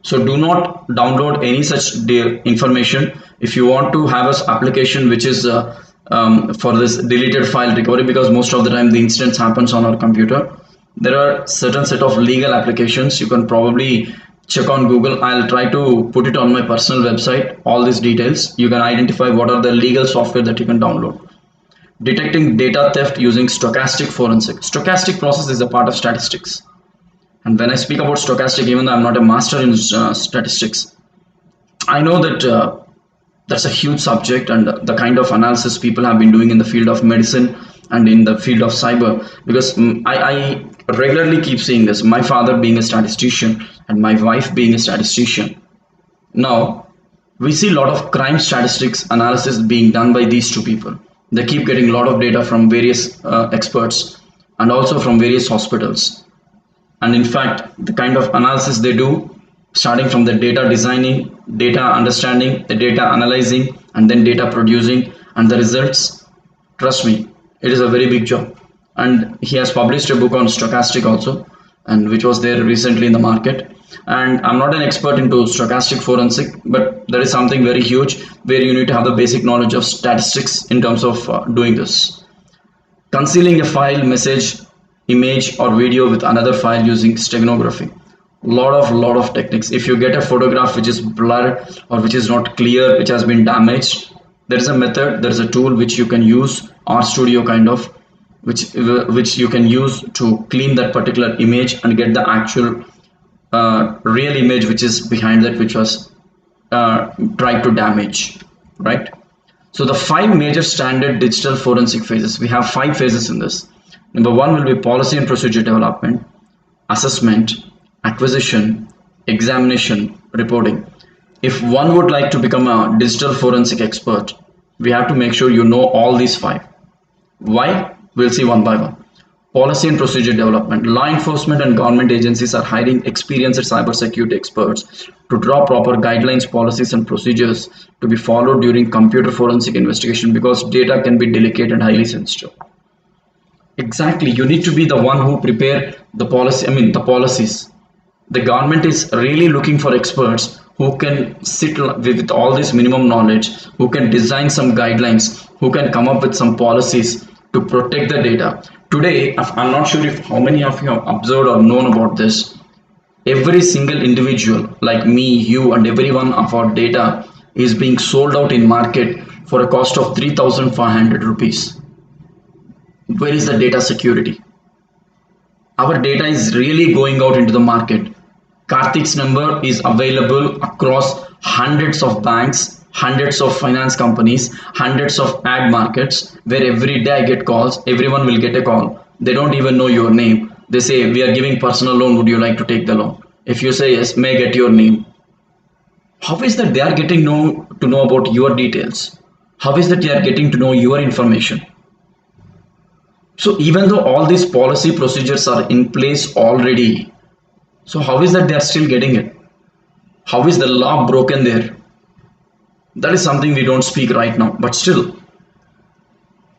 So do not download any such information. If you want to have an application which is for this deleted file recovery, because most of the time the instance happens on our computer, there are certain set of legal applications. You can probably check on Google. I'll try to put it on my personal website, all these details. You can identify what are the legal software that you can download. Detecting data theft using stochastic forensic. Stochastic process is a part of statistics. And when I speak about stochastic, even though I'm not a master in statistics, I know that That's a huge subject, and the kind of analysis people have been doing in the field of medicine and in the field of cyber. Because I regularly keep seeing this. My father being a statistician and my wife being a statistician. Now, we see a lot of crime statistics analysis being done by these two people. They keep getting a lot of data from various experts and also from various hospitals. And in fact, the kind of analysis they do, starting from the data designing, data understanding, the data analyzing, and then data producing, and the results, trust me, it is a very big job. And he has published a book on stochastic also, and which was there recently in the market. And I'm not an expert into stochastic forensic, but that is something very huge where you need to have the basic knowledge of statistics in terms of doing this. Concealing a file, message, image, or video with another file using steganography. Lot of techniques. If you get a photograph which is blurred or which is not clear, which has been damaged, there is a method, there is a tool which you can use, RStudio kind of, which you can use to clean that particular image and get the actual real image which is behind that, which was tried to damage, right? So the 5 major standard digital forensic phases, we have 5 phases in this. Number 1 will be policy and procedure development, assessment, acquisition, examination, reporting. If one would like to become a digital forensic expert, we have to make sure you know all these 5. Why? We'll see one by one. Policy and procedure development. Law enforcement and government agencies are hiring experienced cybersecurity experts to draw proper guidelines, policies, and procedures to be followed during computer forensic investigation, because data can be delicate and highly sensitive. Exactly, you need to be the one who prepare the policy, the policies. The government is really looking for experts who can sit with all this minimum knowledge, who can design some guidelines, who can come up with some policies to protect the data. Today, I'm not sure if how many of you have observed or known about this. Every single individual like me, you, and everyone of our data is being sold out in market for a cost of 3,500 rupees. Where is the data security? Our data is really going out into the market. Karthik's number is available across hundreds of banks, hundreds of finance companies, hundreds of ad markets, where every day I get calls. Everyone will get a call. They don't even know your name. They say, we are giving personal loan, would you like to take the loan? If you say yes, may I get your name? How is that they are getting to know about your details? How is that they are getting to know your information? So even though all these policy procedures are in place already, so how is that they are still getting it? How is the law broken there? That is something we don't speak right now, but still,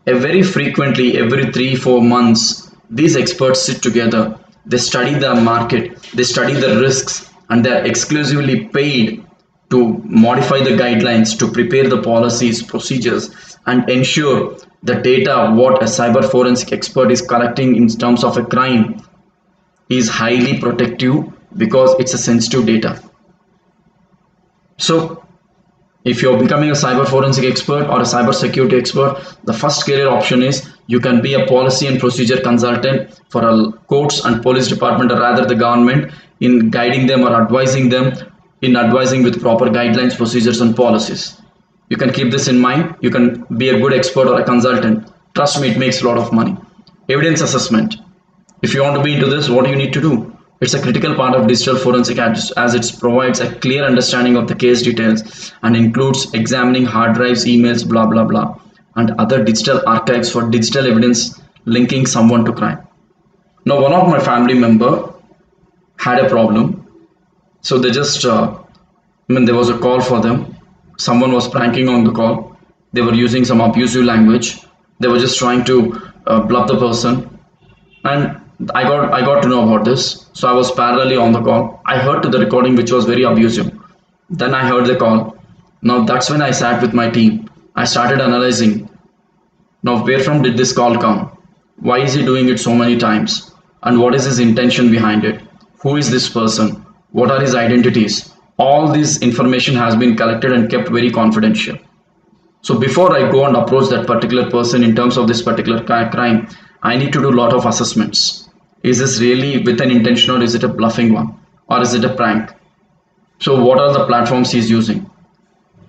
very frequently, every 3-4 months, these experts sit together, they study the market, they study the risks, and they are exclusively paid to modify the guidelines, to prepare the policies, procedures, and ensure the data what a cyber forensic expert is collecting in terms of a crime is highly protective, because it's a sensitive data. So if you're becoming a cyber forensic expert or a cyber security expert, the first career option is you can be a policy and procedure consultant for a courts and police department, or rather the government, in guiding them or advising them, in advising with proper guidelines, procedures, and policies. You can keep this in mind. You can be a good expert or a consultant. Trust me, it makes a lot of money. Evidence assessment. If you want to be into this, what do you need to do? It's a critical part of digital forensic, as it provides a clear understanding of the case details and includes examining hard drives, emails, blah blah blah, and other digital archives for digital evidence linking someone to crime. Now, one of my family member had a problem, so they just there was a call for them. Someone was pranking on the call. They were using some abusive language. They were just trying to bluff the person, and I got to know about this. So I was parallelly on the call. I heard to the recording which was very abusive. Then I heard the call. Now that's when I sat with my team. I started analyzing. Now where from did this call come? Why is he doing it so many times? And what is his intention behind it? Who is this person? What are his identities? All this information has been collected and kept very confidential. So before I go and approach that particular person in terms of this particular crime, I need to do a lot of assessments. Is this really with an intention, or is it a bluffing one, or is it a prank? So what are the platforms he's using?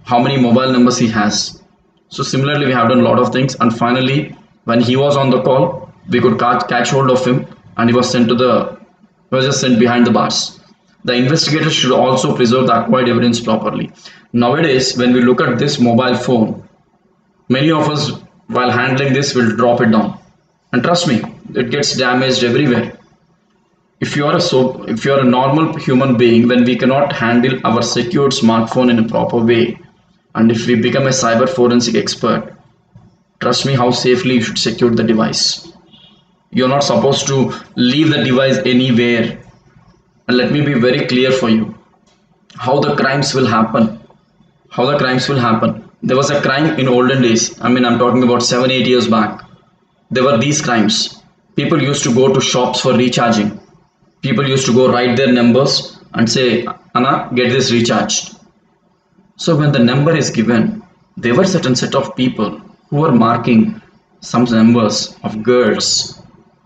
how many mobile numbers he has. So similarly, we have done a lot of things, and finally, when he was on the call, we could catch hold of him, and he was just sent behind the bars. The investigators should also preserve the acquired evidence properly. Nowadays, when we look at this mobile phone, many of us, while handling this, will drop it down, and trust me, it gets damaged everywhere. If you are a normal human being, when we cannot handle our secured smartphone in a proper way, and if we become a cyber forensic expert, trust me how safely you should secure the device. You're not supposed to leave the device anywhere. And let me be very clear for you how the crimes will happen. How the crimes will happen. There was a crime in olden days. I mean, I'm talking about 7 8 years back. There were these crimes. People used to go to shops for recharging. People used to go write their numbers and say, Anna, get this recharged. So when the number is given, there were certain set of people who were marking some numbers of girls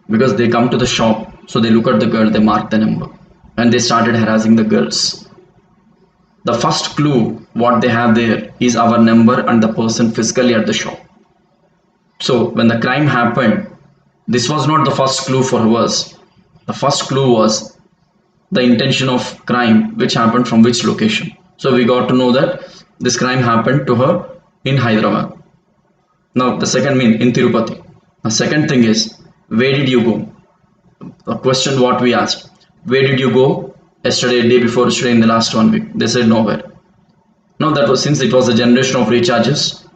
because they come to the shop. So they look at the girl, they mark the number, and they started harassing the girls. The first clue what they have there is our number and the person physically at the shop. So when the crime happened, this was not the first clue for us. The first clue was the intention of crime, which happened from which location. So we got to know that this crime happened to her in Hyderabad. Now the second mean in Tirupati. The second thing is, where did you go? The question what we asked, where did you go yesterday, day before yesterday, in the last 1 week? They said nowhere. Now that was, since it was a generation of recharges,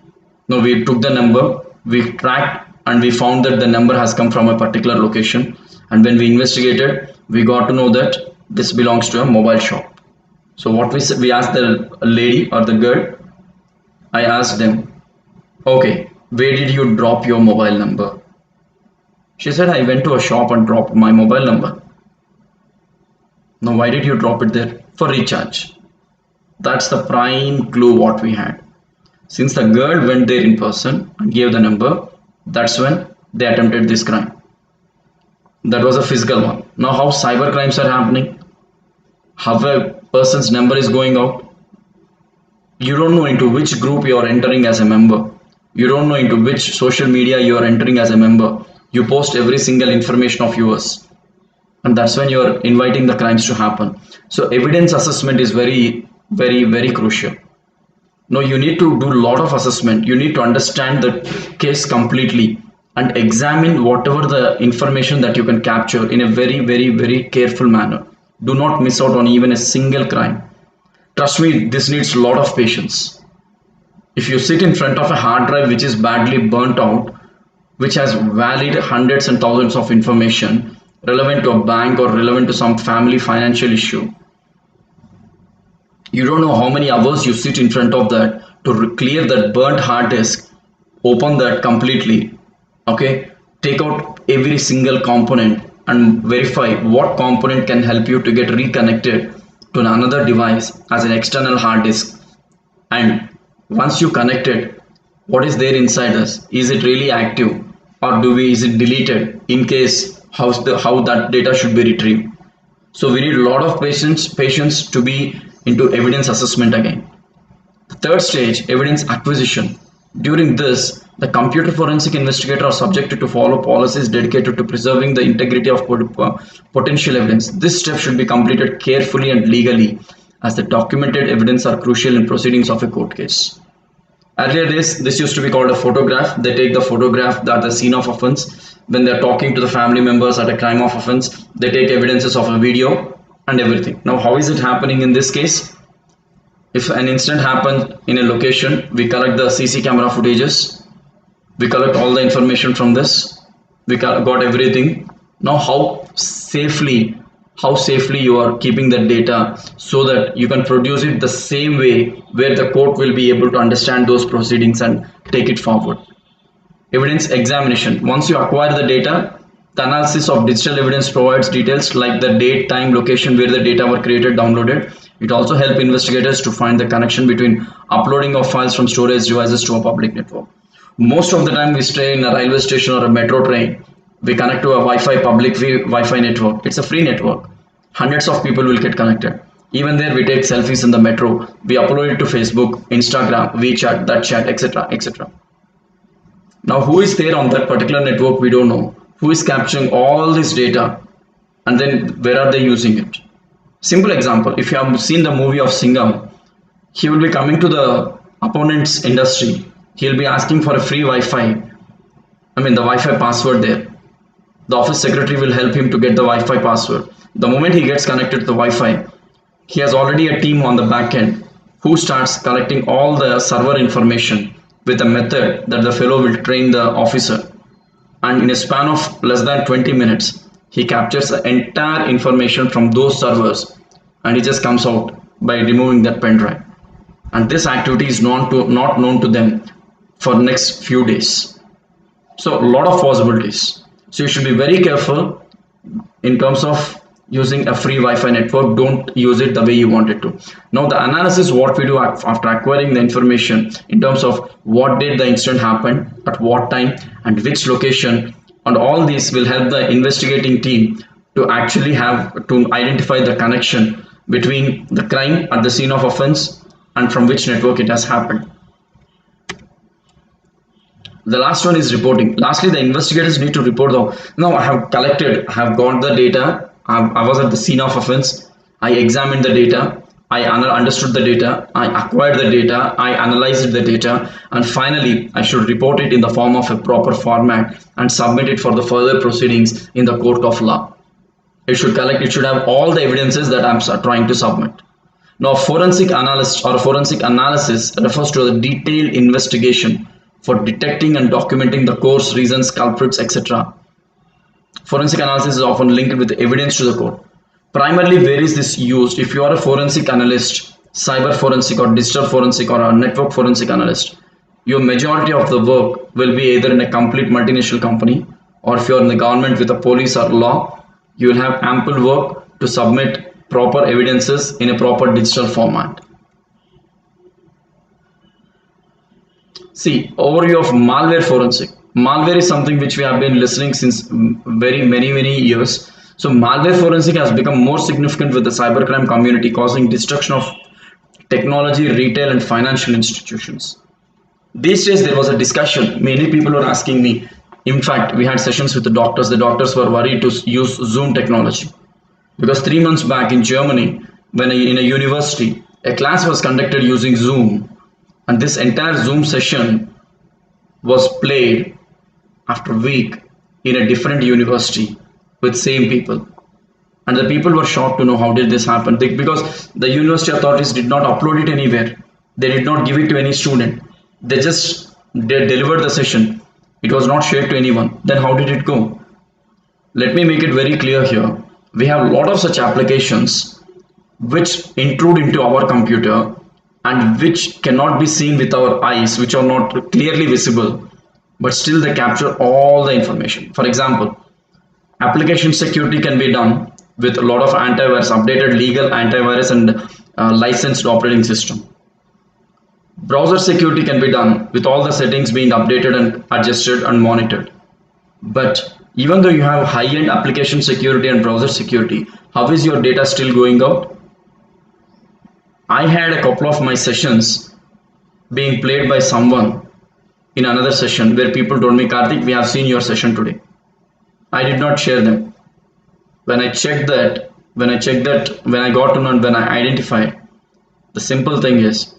now we took the number, we tracked, and we found that the number has come from a particular location. And when we investigated, we got to know that this belongs to a mobile shop. So what we said, we asked the lady or the girl, I asked them, okay, where did you drop your mobile number? She said, I went to a shop and dropped my mobile number. Now why did you drop it there? For recharge. That's the prime clue what we had. Since the girl went there in person and gave the number, that's when they attempted this crime. That was a physical one. Now how cyber crimes are happening, how a person's number is going out, you don't know into which group you are entering as a member. You don't know into which social media you are entering as a member. You post every single information of yours. And that's when you are inviting the crimes to happen. So evidence assessment is very, very, very crucial. Now you need to do a lot of assessment. You need to understand the case completely and examine whatever the information that you can capture in a very, very, very careful manner. Do not miss out on even a single crime. Trust me, this needs a lot of patience. If you sit in front of a hard drive which is badly burnt out, which has valid hundreds and thousands of information relevant to a bank or relevant to some family financial issue, you don't know how many hours you sit in front of that to clear that burnt hard disk, open that completely, okay, take out every single component and verify what component can help you to get reconnected to another device as an external hard disk. And once you connect it, what is there inside us? Is it really active, or is it deleted in case how that data should be retrieved? So we need a lot of patience to be into evidence assessment again. The third stage, evidence acquisition. During this, the computer forensic investigator are subjected to follow policies dedicated to preserving the integrity of potential evidence. This step should be completed carefully and legally, as the documented evidence are crucial in proceedings of a court case. Earlier days, this used to be called a photograph. They take the photograph at the scene of offense. When they're talking to the family members at a crime of offense, they take evidences of a video and everything. Now, how is it happening in this case? If an incident happened in a location, we collect the CC camera footages, we collect all the information from this, we got everything. Now how safely you are keeping that data so that you can produce it the same way where the court will be able to understand those proceedings and take it forward. Evidence examination. Once you acquire the data, the analysis of digital evidence provides details like the date, time, location where the data were created, downloaded. It also helps investigators to find the connection between uploading of files from storage devices to a public network. Most of the time we stay in a railway station or a metro train, we connect to a public Wi-Fi network. It's a free network. Hundreds of people will get connected. Even there, we take selfies in the metro. We upload it to Facebook, Instagram, WeChat, that chat, etc., etc. Now, who is there on that particular network? We don't know. Who is capturing all this data, and then where are they using it? Simple example: if you have seen the movie of Singham, he will be coming to the opponent's industry. He'll be asking for a free Wi-Fi. The Wi-Fi password there. The office secretary will help him to get the Wi-Fi password. The moment he gets connected to the Wi-Fi, he has already a team on the back end who starts collecting all the server information with a method that the fellow will train the officer. And in a span of less than 20 minutes, he captures the entire information from those servers, and he just comes out by removing that pen drive. And this activity is not known to them for next few days. So a lot of possibilities. So you should be very careful in terms of using a free Wi-Fi network. Don't use it the way you want it to. Now the analysis, what we do after acquiring the information in terms of what did the incident happen, at what time, and which location, and all these will help the investigating team to actually have to identify the connection between the crime at the scene of offense and from which network it has happened. The last one is reporting. Lastly, the investigators need to report now I have collected, I have got the data, I was at the scene of offense, I examined the data, I understood the data, I acquired the data, I analyzed the data, and finally I should report it in the form of a proper format and submit it for the further proceedings in the court of law. It should have all the evidences that I'm trying to submit. Now, forensic analyst or forensic analysis refers to the detailed investigation for detecting and documenting the cause, reasons, culprits, etc. Forensic analysis is often linked with evidence to the court. Primarily, where is this used? If you are a forensic analyst, cyber forensic or digital forensic or a network forensic analyst, your majority of the work will be either in a complete multinational company, or if you are in the government with the police or law, you will have ample work to submit proper evidences in a proper digital format. See, overview of malware forensic. Malware is something which we have been listening since many years. So malware forensic has become more significant with the cybercrime community, causing destruction of technology, retail and financial institutions. These days there was a discussion. Many people were asking me. In fact, we had sessions with the doctors. The doctors were worried to use Zoom technology. Because 3 months back in Germany, when in a university, a class was conducted using Zoom, and this entire Zoom session was played after a week in a different university with same people. And the people were shocked to know how did this happen, because the university authorities did not upload it anywhere. They did not give it to any student. They just delivered the session. It was not shared to anyone. Then how did it go? Let me make it very clear here. We have a lot of such applications which intrude into our computer and which cannot be seen with our eyes, which are not clearly visible, but still they capture all the information. For example, application security can be done with a lot of antivirus, updated legal antivirus and licensed operating system. Browser security can be done with all the settings being updated and adjusted and monitored. But even though you have high-end application security and browser security, how is your data still going out? I had a couple of my sessions being played by someone in another session where people told me, Karthik, we have seen your session today. I did not share them. When I got to know and when I identified, the simple thing is,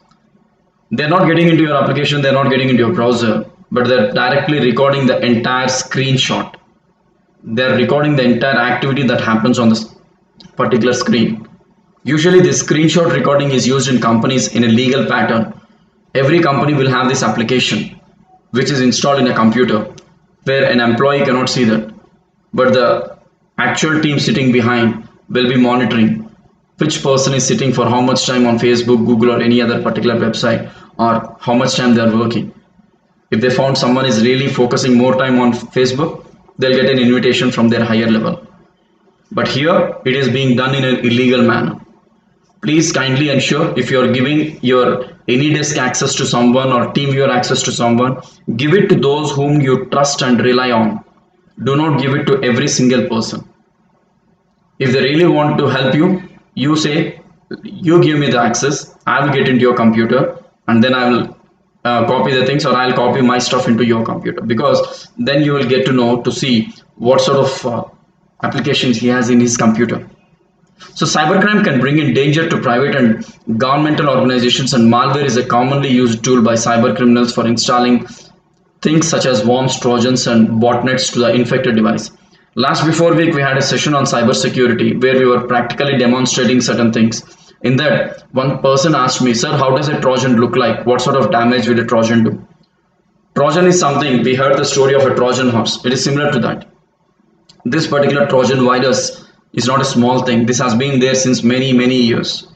they're not getting into your application, they're not getting into your browser, but they're directly recording the entire screenshot. They're recording the entire activity that happens on this particular screen. Usually this screenshot recording is used in companies in a legal pattern. Every company will have this application which is installed in a computer where an employee cannot see that, but the actual team sitting behind will be monitoring which person is sitting for how much time on Facebook, Google or any other particular website, or how much time they are working. If they found someone is really focusing more time on Facebook, they'll get an invitation from their higher level. But here it is being done in an illegal manner. Please kindly ensure, if you are giving your AnyDesk access to someone or TeamViewer access to someone, give it to those whom you trust and rely on. Do not give it to every single person. If they really want to help you, you say, You give me the access, I will get into your computer, and then I will copy the things, or I'll copy my stuff into your computer, because then you will get to know to see what sort of applications he has in his computer. So cybercrime can bring in danger to private and governmental organizations, and malware is a commonly used tool by cyber criminals for installing things such as worms, trojans, and botnets to the infected device. Last before week we had a session on cybersecurity where we were practically demonstrating certain things. In that, one person asked me, "Sir, how does a Trojan look like? What sort of damage will a Trojan do?" Trojan is something, we heard the story of a Trojan horse. It is similar to that. This particular Trojan virus is not a small thing. This has been there since many years.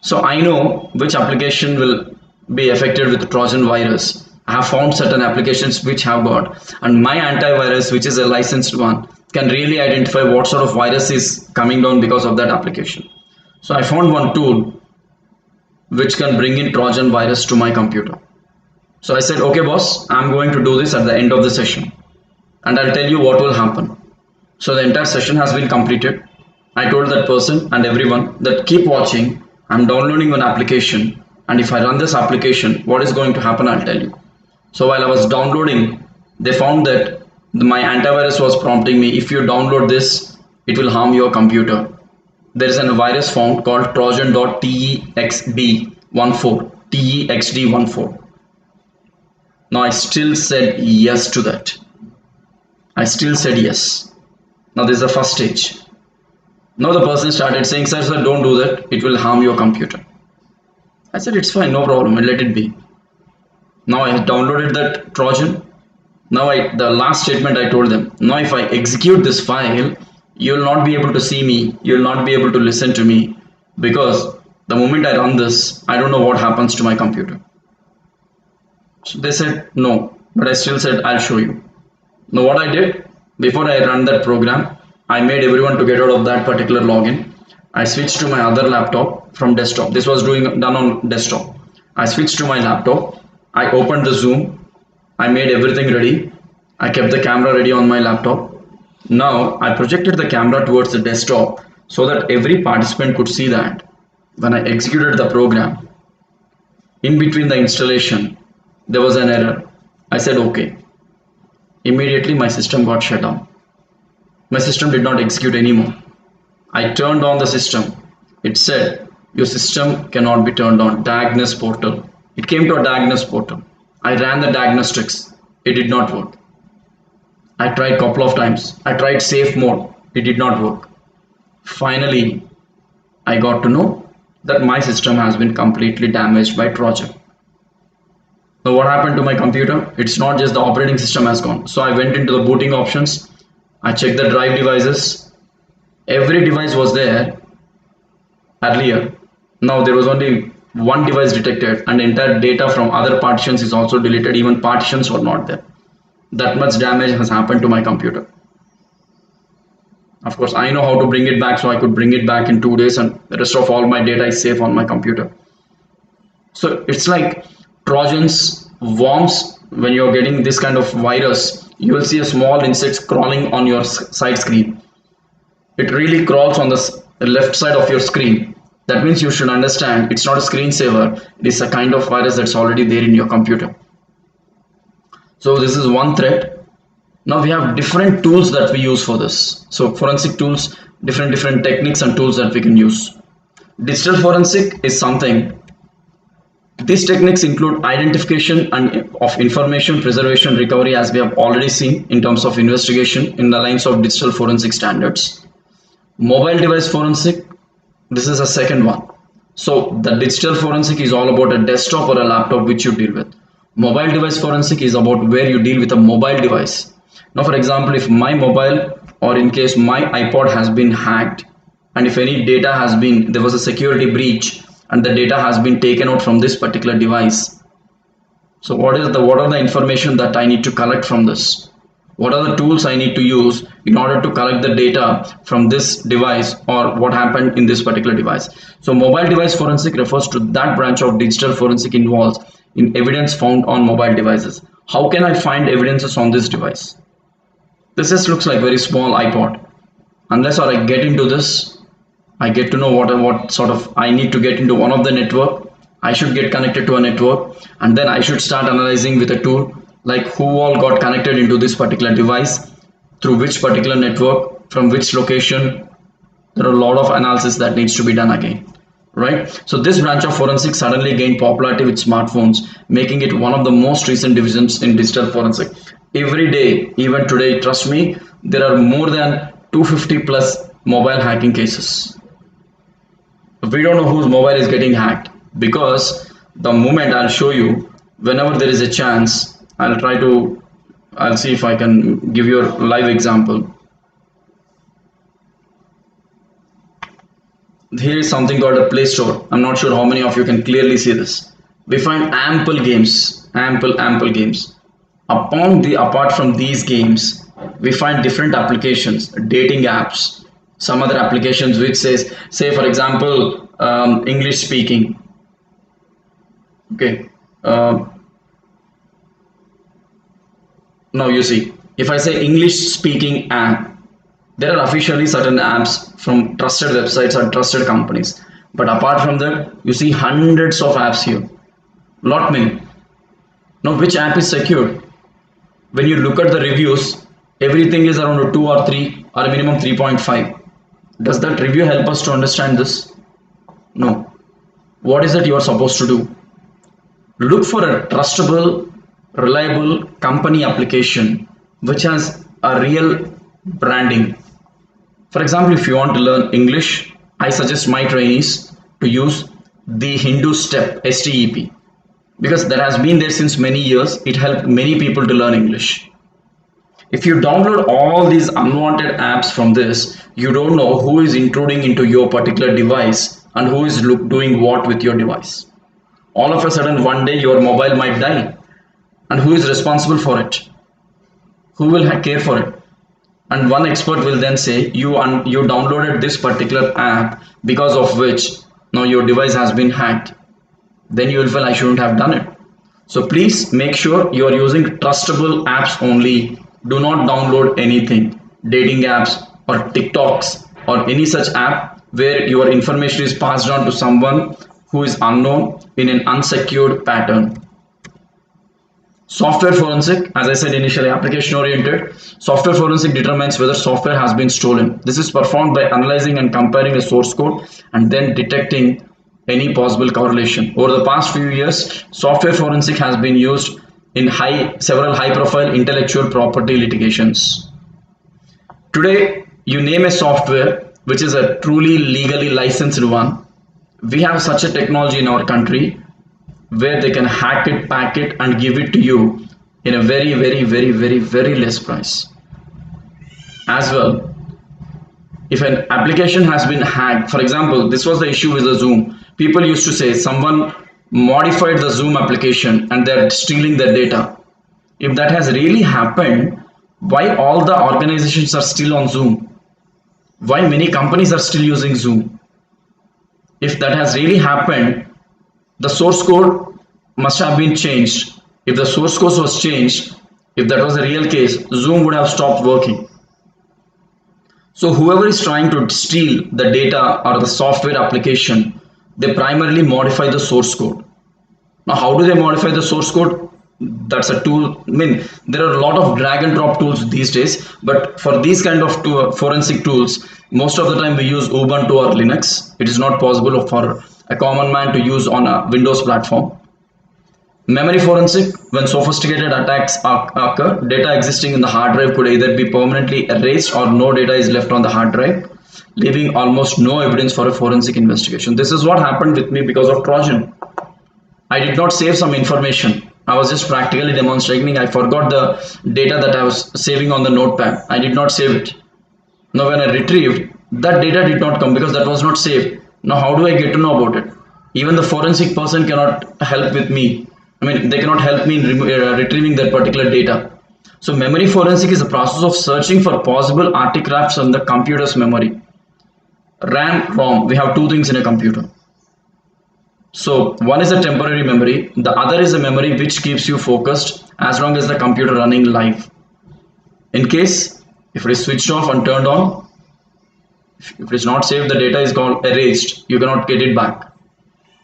So I know which application will be affected with Trojan virus. I have found certain applications which have got, and my antivirus, which is a licensed one, can really identify what sort of virus is coming down because of that application. So I found one tool which can bring in Trojan virus to my computer. So I said, okay boss, I'm going to do this at the end of the session, and I'll tell you what will happen. So the entire session has been completed. I told that person and everyone that keep watching, I'm downloading one application, and if I run this application, what is going to happen, I'll tell you. So while I was downloading, they found that my antivirus was prompting me, if you download this, it will harm your computer. There is a virus found called Trojan.TEXD14. Now I still said yes to that. I still said yes. Now this is the first stage. Now the person started saying, sir, don't do that. It will harm your computer. I said, it's fine, no problem, let it be. Now I downloaded that Trojan. Now the last statement I told them, now if I execute this file, you will not be able to see me, you will not be able to listen to me, because the moment I run this, I don't know what happens to my computer. So they said no, but I still said I'll show you. Now what I did, before I run that program, I made everyone to get out of that particular login. I switched to my other laptop from desktop. This was done on desktop. I switched to my laptop. I opened the Zoom. I made everything ready. I kept the camera ready on my laptop. Now I projected the camera towards the desktop so that every participant could see that. When I executed the program, in between the installation, there was an error. I said okay. Immediately my system got shut down. My system did not execute anymore. I turned on the system. It said, your system cannot be turned on. Diagnose portal. It came to a diagnose portal. I ran the diagnostics. It did not work. I tried a couple of times. I tried safe mode. It did not work. Finally, I got to know that my system has been completely damaged by Trojan. So what happened to my computer? It's not just the operating system has gone. So I went into the booting options. I checked the drive devices. Every device was there earlier. Now there was only one device detected, and the entire data from other partitions is also deleted. Even partitions were not there. That much damage has happened to my computer. Of course, I know how to bring it back, so I could bring it back in 2 days, and the rest of all my data is safe on my computer. So it's like Trojans, worms. When you're getting this kind of virus, you will see a small insect crawling on your side screen. It really crawls on the left side of your screen. That means you should understand it's not a screensaver. It is a kind of virus that's already there in your computer. So this is one threat. Now we have different tools that we use for this. So forensic tools, different techniques and tools that we can use. Digital forensic is something. These techniques include identification and of information preservation recovery, as we have already seen in terms of investigation in the lines of digital forensic standards. Mobile device forensic, this is a second one. So the digital forensic is all about a desktop or a laptop which you deal with. Mobile device forensic is about where you deal with a mobile device. Now for example, if my mobile, or in case my iPod has been hacked, and if any data has been, there was a security breach, and the data has been taken out from this particular device. So what are the information that I need to collect from this? What are the tools I need to use in order to collect the data from this device, or what happened in this particular device? So mobile device forensic refers to that branch of digital forensic involves in evidence found on mobile devices. How can I find evidences on this device? This just looks like very small iPod. Unless or I get into this, I get to know what sort of I need to get into one of the network. I should get connected to a network, and then I should start analyzing with a tool like who all got connected into this particular device, through which particular network, from which location. There are a lot of analysis that needs to be done again, right? So this branch of forensics suddenly gained popularity with smartphones, making it one of the most recent divisions in digital forensic. Every day, even today, trust me, there are more than 250 plus mobile hacking cases. We don't know whose mobile is getting hacked, because the moment I'll show you, whenever there is a chance, I'll see if I can give you a live example. Here is something called a Play Store. I'm not sure how many of you can clearly see this. We find ample games. Apart from these games, we find different applications, dating apps, some other applications which say for example, English speaking. Okay. Now you see, if I say English speaking app, there are officially certain apps from trusted websites or trusted companies. But apart from that, you see hundreds of apps here. Lot many. Now which app is secured? When you look at the reviews, everything is around 2 or 3 or minimum 3.5. Does that review help us to understand this? No. What is it you are supposed to do? Look for a trustable, reliable company application which has a real branding. For example, if you want to learn English, I suggest my trainees to use the Hindu Step, STEP, because that has been there since many years. It helped many people to learn English. If you download all these unwanted apps from this, you don't know who is intruding into your particular device and who is doing what with your device. All of a sudden, one day your mobile might die, and who is responsible for it? Who will care for it? And one expert will then say you downloaded this particular app because of which now your device has been hacked. Then you will feel I shouldn't have done it. So please make sure you are using trustable apps only. Do not download anything, dating apps or TikToks or any such app where your information is passed on to someone who is unknown in an unsecured pattern. Software forensic, as I said initially, application oriented. Software forensic determines whether software has been stolen. This is performed by analyzing and comparing a source code and then detecting any possible correlation. Over the past few years, software forensic has been used in several high profile intellectual property litigations. Today, you name a software which is a truly legally licensed one. We have such a technology in our country where they can hack it, pack it and give it to you in a very less price. As well, if an application has been hacked, for example, this was the issue with the Zoom. People used to say someone modified the Zoom application and they're stealing their data. If that has really happened, why all the organizations are still on Zoom? Why many companies are still using Zoom? If that has really happened, the source code must have been changed. If the source code was changed, if that was a real case, Zoom would have stopped working. So whoever is trying to steal the data or the software application, they primarily modify the source code. Now, how do they modify the source code? That's a tool. I mean, there are a lot of drag and drop tools these days, but for these kind of forensic tools, most of the time we use Ubuntu or Linux. It is not possible for a common man to use on a Windows platform. Memory forensic, when sophisticated attacks occur, data existing in the hard drive could either be permanently erased or no data is left on the hard drive, leaving almost no evidence for a forensic investigation. This is what happened with me because of Trojan. I did not save some information. I was just practically demonstrating. I forgot the data that I was saving on the notepad. I did not save it. Now when I retrieved, that data did not come because that was not saved. Now how do I get to know about it? Even the forensic person cannot help with me. I mean, they cannot help me in retrieving that particular data. So memory forensic is the process of searching for possible artifacts on the computer's memory. RAM, ROM, we have two things in a computer. So one is a temporary memory, the other is a memory which keeps you focused as long as the computer running live. In case if it is switched off and turned on, If it is not saved, the data is gone erased. You cannot get it back.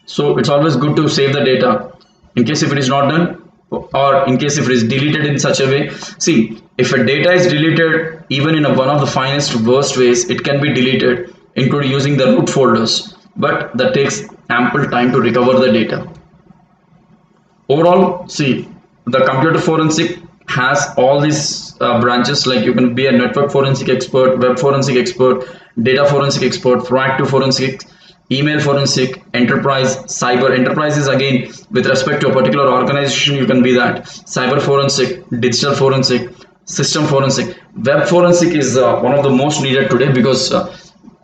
So it's always good to save the data. In case if it is not done, or in case if it is deleted in such a way. See, if a data is deleted even in one of the finest worst ways, it can be deleted, including using the root folders, but that takes ample time to recover the data. Overall, see, the computer forensic has all these branches, like you can be a network forensic expert, web forensic expert, data forensic expert, proactive forensic, email forensic, enterprise, cyber. Enterprise is again with respect to a particular organization, you can be that. Cyber forensic, digital forensic, system forensic. Web forensic is one of the most needed today, because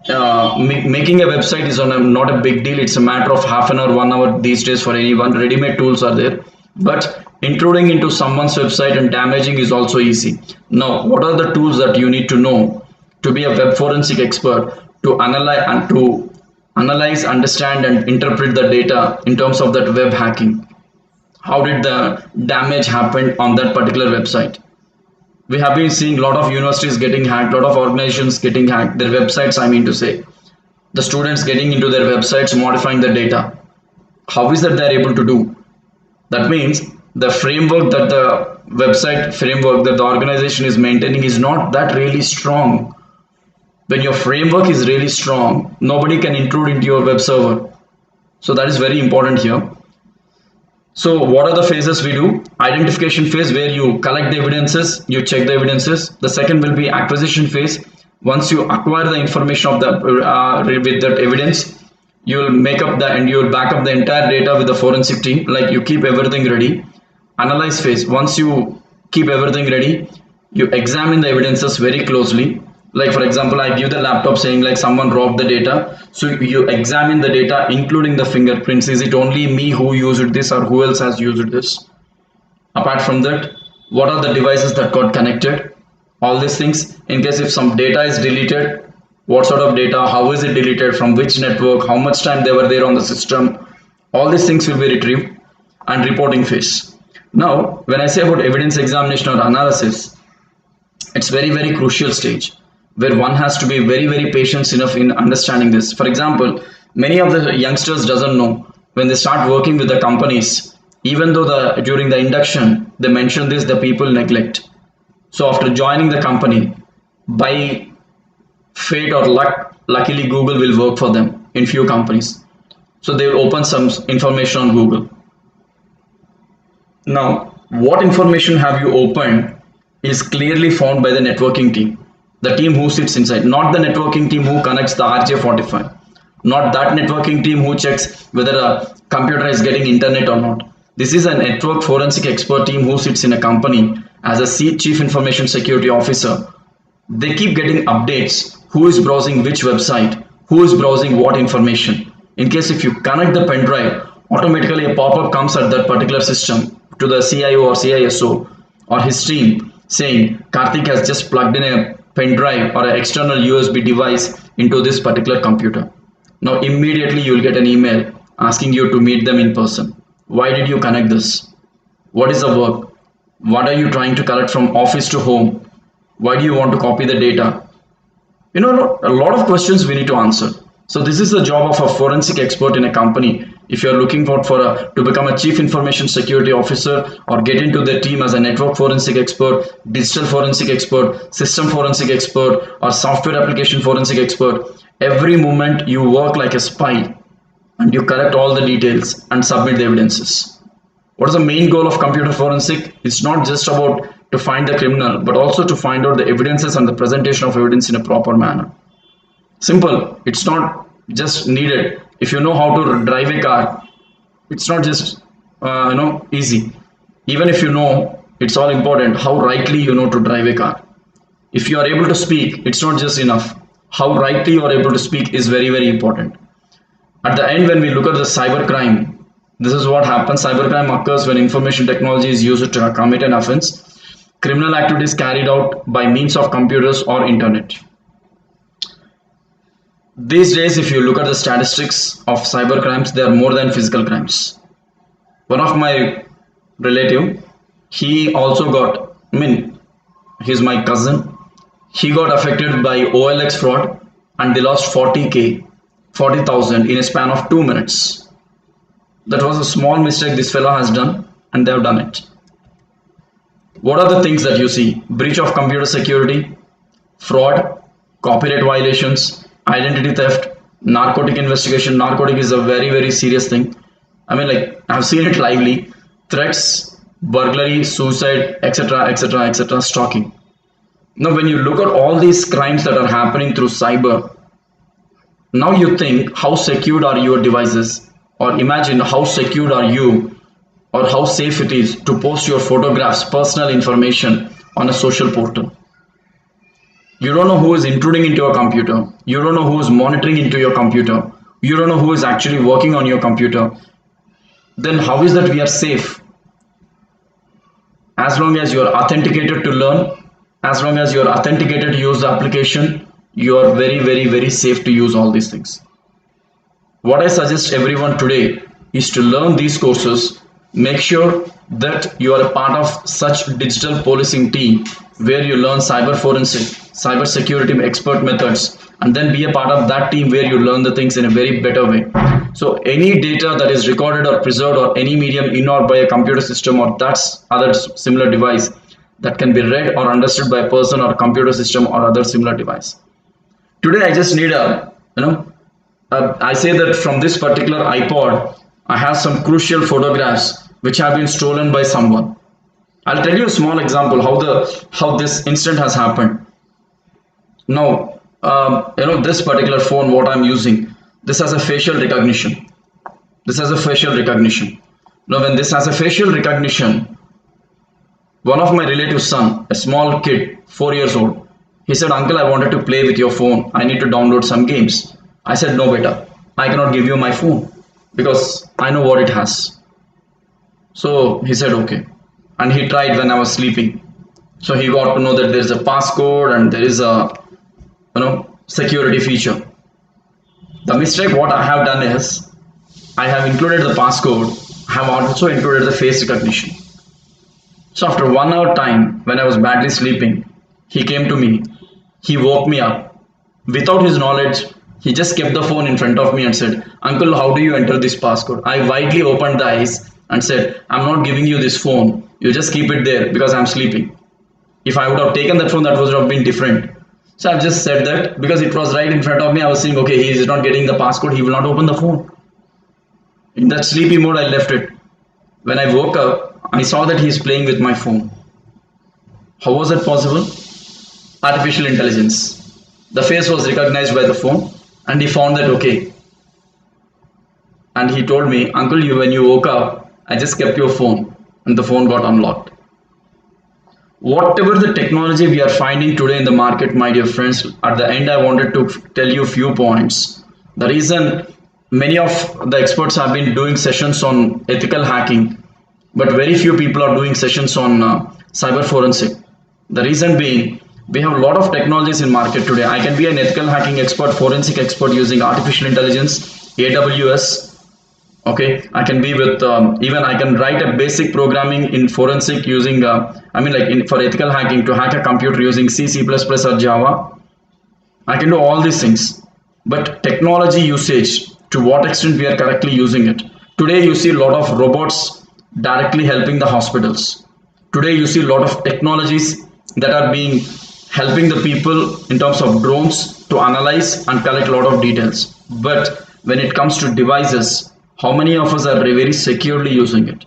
making a website is not a big deal. It's a matter of half an hour, 1 hour these days for anyone. Ready-made tools are there, but intruding into someone's website and damaging is also easy. Now, what are the tools that you need to know to be a web forensic expert, to analyze, understand and interpret the data in terms of that web hacking? How did the damage happen on that particular website? We have been seeing a lot of universities getting hacked, a lot of organizations getting hacked, their websites, I mean to say. The students getting into their websites, modifying the data. How is that they're able to do? That means the framework that the website framework that the organization is maintaining is not that really strong. When your framework is really strong, nobody can intrude into your web server. So that is very important here. So what are the phases we do? Identification phase, where you collect the evidences, you check the evidences. The second will be acquisition phase. Once you acquire the information of the with that evidence, you will make up and you will back up the entire data with the forensic team, like you keep everything ready. Analyze phase, once you keep everything ready, you examine the evidences very closely. Like for example, I give the laptop saying like someone robbed the data, so you examine the data including the fingerprints. Is it only me who used this, or who else has used this? Apart from that, what are the devices that got connected? All these things. In case if some data is deleted, what sort of data, how is it deleted, from which network, how much time they were there on the system, all these things will be retrieved. And reporting phase. Now when I say about evidence examination or analysis, it's very crucial stage where one has to be very patient enough in understanding this. For example, many of the youngsters doesn't know, when they start working with the companies, even though during the induction they mention this, the people neglect. So after joining the company, by fate or luck, luckily Google will work for them in few companies. So they will open some information on Google. Now, what information have you opened is clearly found by the networking team, the team who sits inside, not the networking team who connects the RJ45, not that networking team who checks whether a computer is getting internet or not. This is a network forensic expert team who sits in a company as a chief information security officer. They keep getting updates, who is browsing which website, who is browsing what information. In case if you connect the pen drive, automatically a pop-up comes at that particular system to the CIO or CISO or his team saying Karthik has just plugged in a pen drive or an external USB device into this particular computer. Now immediately you will get an email asking you to meet them in person. Why did you connect this? What is the work? What are you trying to collect from office to home? Why do you want to copy the data? You know, a lot of questions we need to answer. So this is the job of a forensic expert in a company. If you're looking to become a chief information security officer or get into the team as a network forensic expert, digital forensic expert, system forensic expert, or software application forensic expert, every moment you work like a spy and you collect all the details and submit the evidences. What is the main goal of computer forensic? It's not just about to find the criminal, but also to find out the evidences and the presentation of evidence in a proper manner. Simple. It's not just needed. If you know how to drive a car, it's not just easy. Even if you know, it's all important how rightly you know to drive a car. If you are able to speak, it's not just enough. How rightly you are able to speak is very important. At the end, when we look at the cybercrime, this is what happens. Cybercrime occurs when information technology is used to commit an offense. Criminal activities carried out by means of computers or internet. These days, if you look at the statistics of cyber crimes, they are more than physical crimes. One of my relative, he also got, he's my cousin. He got affected by OLX fraud and they lost 40K, 40,000 in a span of 2 minutes. That was a small mistake this fellow has done, and they have done it. What are the things that you see? Breach of computer security, fraud, copyright violations, identity theft, narcotic investigation. Narcotic is a very, very serious thing. I mean, like, I've seen it lively. Threats, burglary, suicide, etc., etc., etc., stalking. Now, when you look at all these crimes that are happening through cyber, now you think how secured are your devices, or imagine how secured are you, or how safe it is to post your photographs, personal information on a social portal. You don't know who is intruding into your computer. You don't know who is monitoring into your computer. You don't know who is actually working on your computer. Then how is that we are safe? As long as you are authenticated to learn, as long as you are authenticated to use the application, you are very, very, very safe to use all these things. What I suggest everyone today is to learn these courses. Make sure that you are a part of such digital policing team where you learn cyber forensic, cyber security expert methods, and then be a part of that team where you learn the things in a very better way. So any data that is recorded or preserved or any medium in or by a computer system or that's other similar device that can be read or understood by a person or a computer system or other similar device. Today I just need I say that from this particular iPod, I have some crucial photographs which have been stolen by someone. I'll tell you a small example how this incident has happened. Now, this particular phone, what I'm using, this has a facial recognition. This has a facial recognition. Now, when this has a facial recognition, one of my relative's son, a small kid, 4 years old, he said, "Uncle, I wanted to play with your phone. I need to download some games." I said, "No, beta, I cannot give you my phone because I know what it has." So he said, "Okay." And he tried when I was sleeping. So he got to know that there is a passcode and there is a security feature. The mistake what I have done is I have included the passcode. I have also included the face recognition. So after 1 hour time, when I was badly sleeping, he came to me. He woke me up. Without his knowledge, he just kept the phone in front of me and said, "Uncle, how do you enter this passcode?" I widely opened the eyes and said, "I'm not giving you this phone. You just keep it there because I'm sleeping." If I would have taken that phone, that would have been different. So I've just said that because it was right in front of me. I was saying, okay, he is not getting the passcode. He will not open the phone. In that sleepy mode, I left it. When I woke up, I saw that he is playing with my phone. How was that possible? Artificial intelligence. The face was recognized by the phone and he found that okay. And he told me, "Uncle, when you woke up, I just kept your phone and the phone got unlocked." Whatever the technology we are finding today in the market, my dear friends, at the end I wanted to tell you a few points. The reason many of the experts have been doing sessions on ethical hacking, but very few people are doing sessions on cyber forensic. The reason being, we have a lot of technologies in market today. I can be an ethical hacking expert, forensic expert using artificial intelligence, AWS. Okay, I can be with even I can write a basic programming in forensic using for ethical hacking to hack a computer using C, C++ or Java. I can do all these things, but technology usage, to what extent we are correctly using it. Today you see a lot of robots directly helping the hospitals. Today you see a lot of technologies that are being helping the people in terms of drones to analyze and collect a lot of details. But when it comes to devices, how many of us are very securely using it?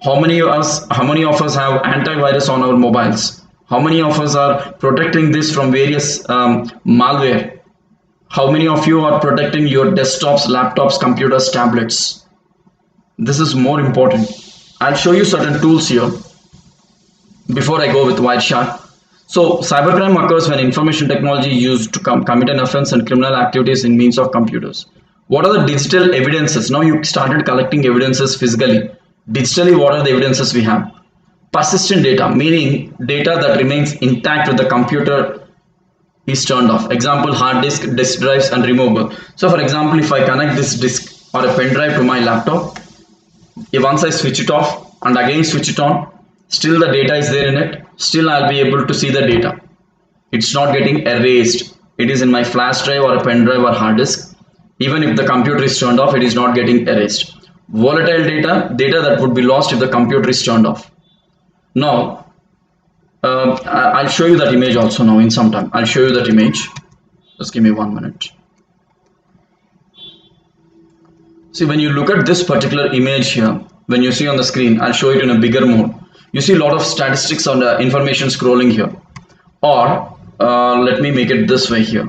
How many of us have antivirus on our mobiles? How many of us are protecting this from various malware? How many of you are protecting your desktops, laptops, computers, tablets? This is more important. I'll show you certain tools here before I go with Wireshark. So cybercrime occurs when information technology is used to commit an offense and criminal activities in means of computers. What are the digital evidences? Now you started collecting evidences physically. Digitally, what are the evidences we have? Persistent data, meaning data that remains intact with the computer is turned off. Example, hard disk drives and removable. So for example, if I connect this disk or a pen drive to my laptop, once I switch it off and again switch it on, still the data is there in it. Still I'll be able to see the data. It's not getting erased. it is in my flash drive or a pen drive or hard disk. Even if the computer is turned off, it is not getting erased. Volatile data, data that would be lost if the computer is turned off. Now, I'll show you that image also now in some time. I'll show you that image. Just give me 1 minute. See, when you look at this particular image here, when you see on the screen, I'll show it in a bigger mode. You see a lot of statistics on the information scrolling here. Or let me make it this way here.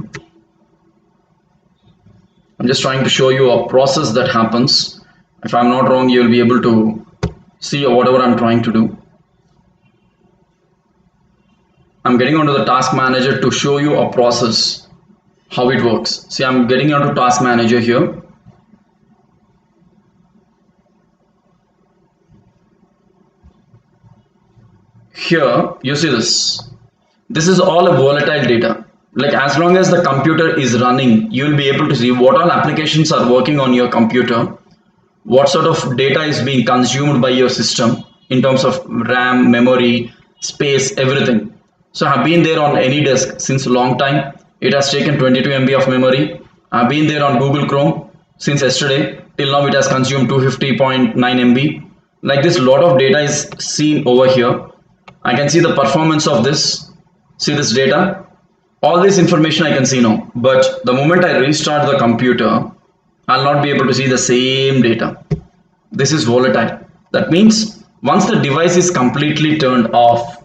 I'm just trying to show you a process that happens. If I'm not wrong, you'll be able to see whatever I'm trying to do. I'm getting onto the task manager to show you a process, how it works. See, I'm getting onto task manager here. Here, you see this. This is all a volatile data. Like as long as the computer is running, you will be able to see what all applications are working on your computer, what sort of data is being consumed by your system in terms of RAM, memory, space, everything. So I've been there on any disk since a long time. It has taken 22 MB of memory. I've been there on Google Chrome since yesterday. Till now it has consumed 250.9 MB. Like this, lot of data is seen over here. I can see the performance of this. See this data? All this information I can see now. But the moment I restart the computer, I'll not be able to see the same data. This is volatile. That means once the device is completely turned off,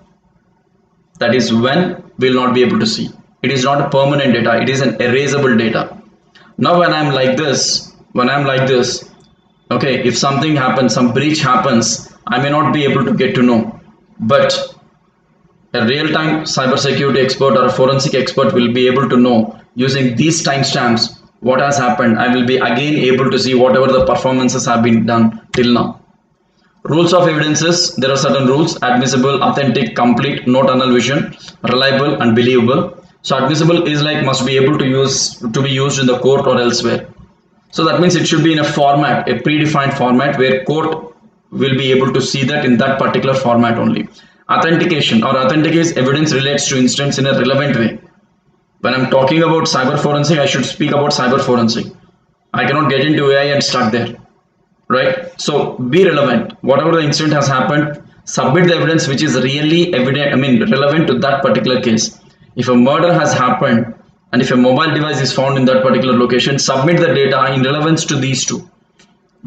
that is when we'll not be able to see. It is not a permanent data. It is an erasable data. Now when I'm like this, okay, if something happens, some breach happens, I may not be able to get to know. But a real-time cybersecurity expert or a forensic expert will be able to know using these timestamps what has happened. I will be again able to see whatever the performances have been done till now. Rules of evidences, there are certain rules: admissible, authentic, complete, no tunnel vision, reliable and believable. So admissible is like must be able to be used in the court or elsewhere. So that means it should be in a format, a predefined format where court will be able to see that in that particular format only. Authentication or authentic is evidence relates to instance in a relevant way. When I'm talking about cyber forensic, I should speak about cyber forensic. I cannot get into AI and start there, right? So be relevant. Whatever the incident has happened, submit the evidence which is really evident, relevant to that particular case. If a murder has happened and if a mobile device is found in that particular location, submit the data in relevance to these two.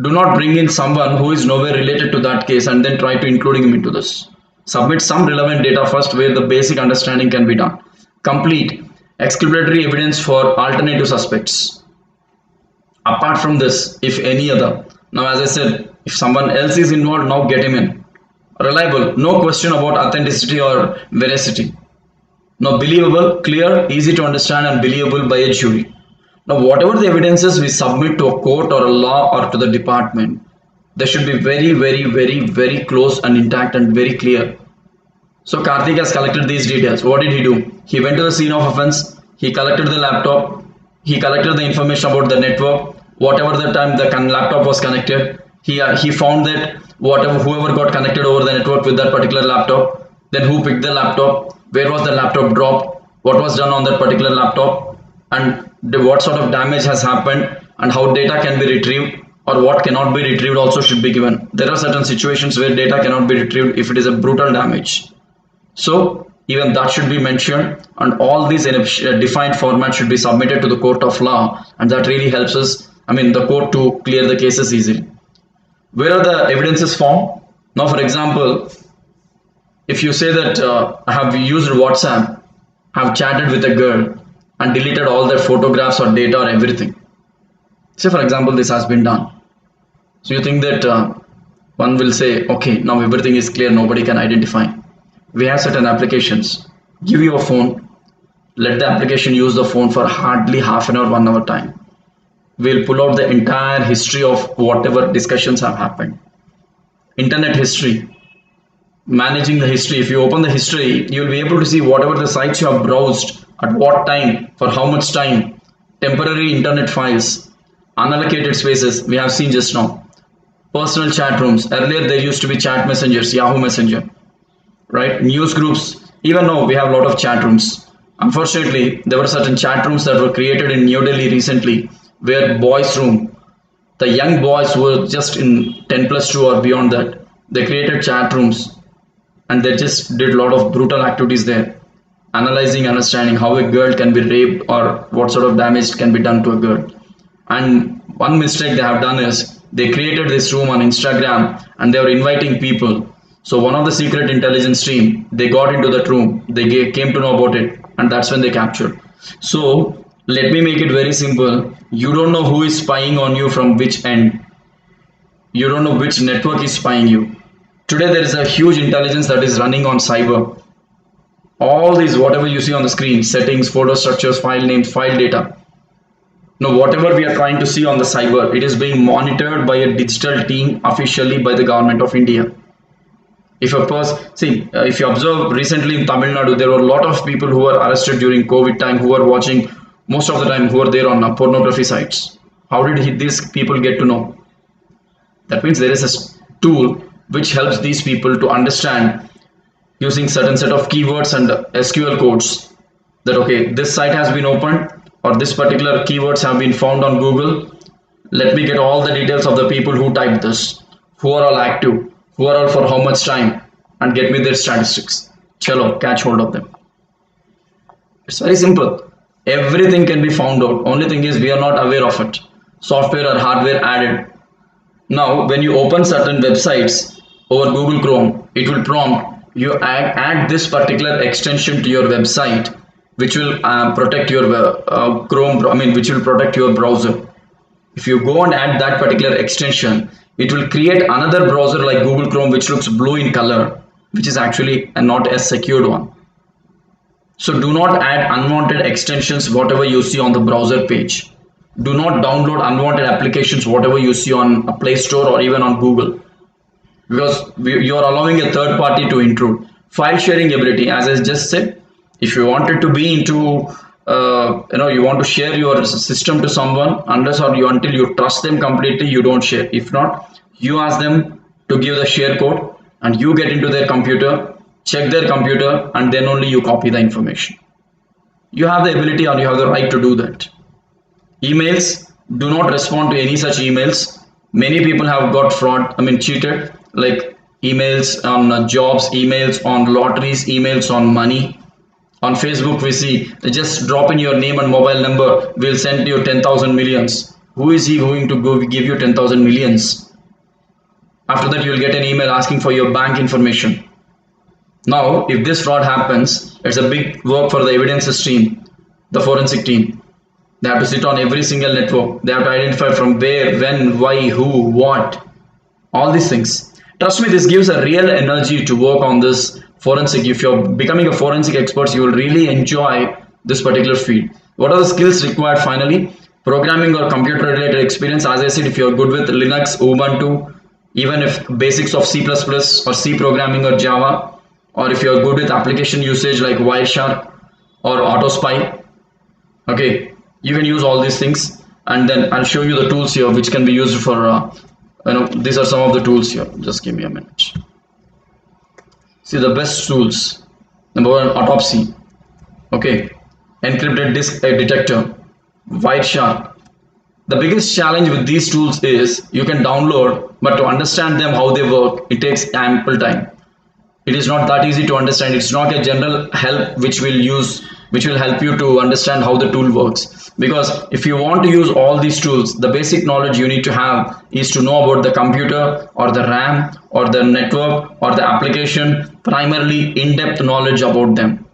Do not bring in someone who is nowhere related to that case and then try to including him into this. Submit some relevant data first where the basic understanding can be done. Complete. Exculpatory evidence for alternative suspects. Apart from this, if any other. Now as I said, if someone else is involved, now get him in. Reliable. No question about authenticity or veracity. Now believable, clear, easy to understand and believable by a jury. Now whatever the evidences we submit to a court or a law or to the department, they should be very, very, very, very close and intact and very clear. So Karthik has collected these details. What did he do? He went to the scene of offense. He collected the laptop. He collected the information about the network. Whatever the time the laptop was connected, he found that whoever got connected over the network with that particular laptop, then who picked the laptop, where was the laptop dropped, what was done on that particular laptop, and what sort of damage has happened, and how data can be retrieved or what cannot be retrieved also should be given. There are certain situations where data cannot be retrieved if it is a brutal damage. So even that should be mentioned, and all these in a defined format should be submitted to the court of law, and that really helps us, the court to clear the cases easily. Where are the evidences found? Now for example, if you say that I have used WhatsApp, have chatted with a girl and deleted all their photographs or data or everything. Say for example this has been done. So you think that one will say, okay, now everything is clear, nobody can identify. We have certain applications. Give you a phone, let the application use the phone for hardly half an hour, 1 hour time. We'll pull out the entire history of whatever discussions have happened. Internet history. Managing the history. If you open the history, you'll be able to see whatever the sites you have browsed, at what time, for how much time, temporary internet files, unallocated spaces, we have seen just now. Personal chat rooms. Earlier there used to be chat messengers, Yahoo Messenger, right? News groups. Even now we have a lot of chat rooms. Unfortunately, there were certain chat rooms that were created in New Delhi recently, where boys' room, the young boys who were just in 10 plus 2 or beyond that, they created chat rooms and they just did a lot of brutal activities there, analyzing, understanding how a girl can be raped or what sort of damage can be done to a girl. And one mistake they have done is they created this room on Instagram and they were inviting people. So one of the secret intelligence team, they got into that room, they came to know about it, and that's when they captured. So let me make it very simple. You don't know who is spying on you from which end. You don't know which network is spying you. Today there is a huge intelligence that is running on cyber. All these, whatever you see on the screen, settings, photo structures, file names, file data. Now, whatever we are trying to see on the cyber, it is being monitored by a digital team officially by the government of India. If if you observe recently in Tamil Nadu, there were a lot of people who were arrested during COVID time who were watching most of the time who were there on pornography sites. How did these people get to know? That means there is a tool which helps these people to understand using certain set of keywords and SQL codes that okay, this site has been opened or this particular keywords have been found on Google. Let me get all the details of the people who typed this, who are all active, who are all for how much time, and get me their statistics. Chalo, catch hold of them. It's very simple. Everything can be found out. Only thing is we are not aware of it. Software or hardware added. Now, when you open certain websites over Google Chrome, it will prompt you add this particular extension to your website, which will protect your which will protect your browser. If you go and add that particular extension, it will create another browser like Google Chrome, which looks blue in color, which is actually not a secured one. So do not add unwanted extensions, whatever you see on the browser page. Do not download unwanted applications, whatever you see on a Play Store or even on Google, because you are allowing a third party to intrude. File sharing ability, as I just said, if you wanted to be into you want to share your system to someone, until you trust them completely, you don't share. If not, you ask them to give the share code and you get into their computer, check their computer, and then only you copy the information. You have the ability or you have the right to do that. Emails, do not respond to any such emails. Many people have got cheated, like emails on jobs, emails on lotteries, emails on money. On Facebook, we see just drop in your name and mobile number, we'll send you 10,000 millions. Who is he going to go give you 10,000 millions? After that, you'll get an email asking for your bank information. Now, if this fraud happens, it's a big work for the evidences team, the forensic team. They have to sit on every single network. They have to identify from where, when, why, who, what, all these things. Trust me, this gives a real energy to work on this forensic. If you're becoming a forensic expert, you will really enjoy this particular field. What are the skills required finally? Programming or computer related experience. As I said, if you're good with Linux, Ubuntu, even if basics of C++ or C programming or Java, or if you're good with application usage like Wireshark or Autospy, okay, you can use all these things. And then I'll show you the tools here which can be used for these are some of the tools here. Just give me a minute. See the best tools. Number one, autopsy. Okay, encrypted disk detector, Wireshark. The biggest challenge with these tools is you can download, but to understand them how they work, it takes ample time. It is not that easy to understand. It's not a general help which will help you to understand how the tool works. Because if you want to use all these tools, the basic knowledge you need to have is to know about the computer or the RAM or the network or the application, primarily in-depth knowledge about them.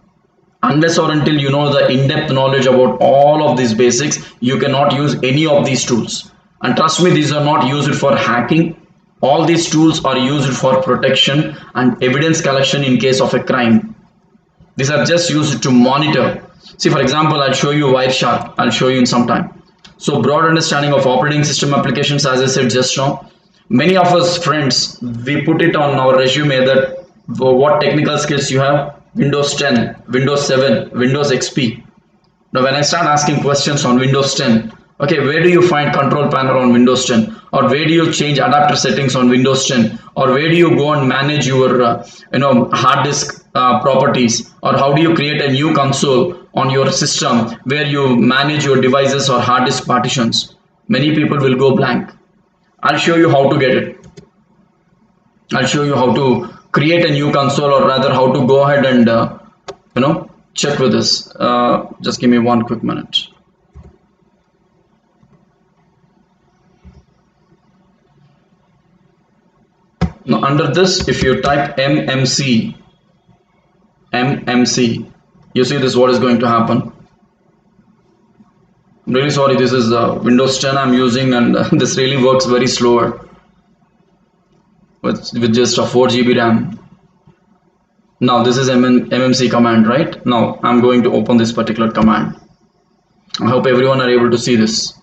Unless or until you know the in-depth knowledge about all of these basics, you cannot use any of these tools. And trust me, these are not used for hacking. All these tools are used for protection and evidence collection in case of a crime. These are just used to monitor. See, for example, I'll show you Wireshark. I'll show you in some time. So broad understanding of operating system applications, as I said just now. Many of us friends, we put it on our resume that what technical skills you have. Windows 10, Windows 7, Windows XP. Now when I start asking questions on Windows 10, okay, where do you find control panel on Windows 10? Or where do you change adapter settings on Windows 10? Or where do you go and manage your hard disk properties? Or how do you create a new console on your system where you manage your devices or hard disk partitions, many people will go blank. I'll show you how to get it. I'll show you how to create a new console, or rather how to go ahead and check with this. Just give me one quick minute. Now under this, if you type MMC, you see this, what is going to happen. I'm really sorry, this is Windows 10 I'm using, and this really works very slower with just a 4 GB RAM. Now this is MMC command, right? Now I'm going to open this particular command. I hope everyone are able to see this.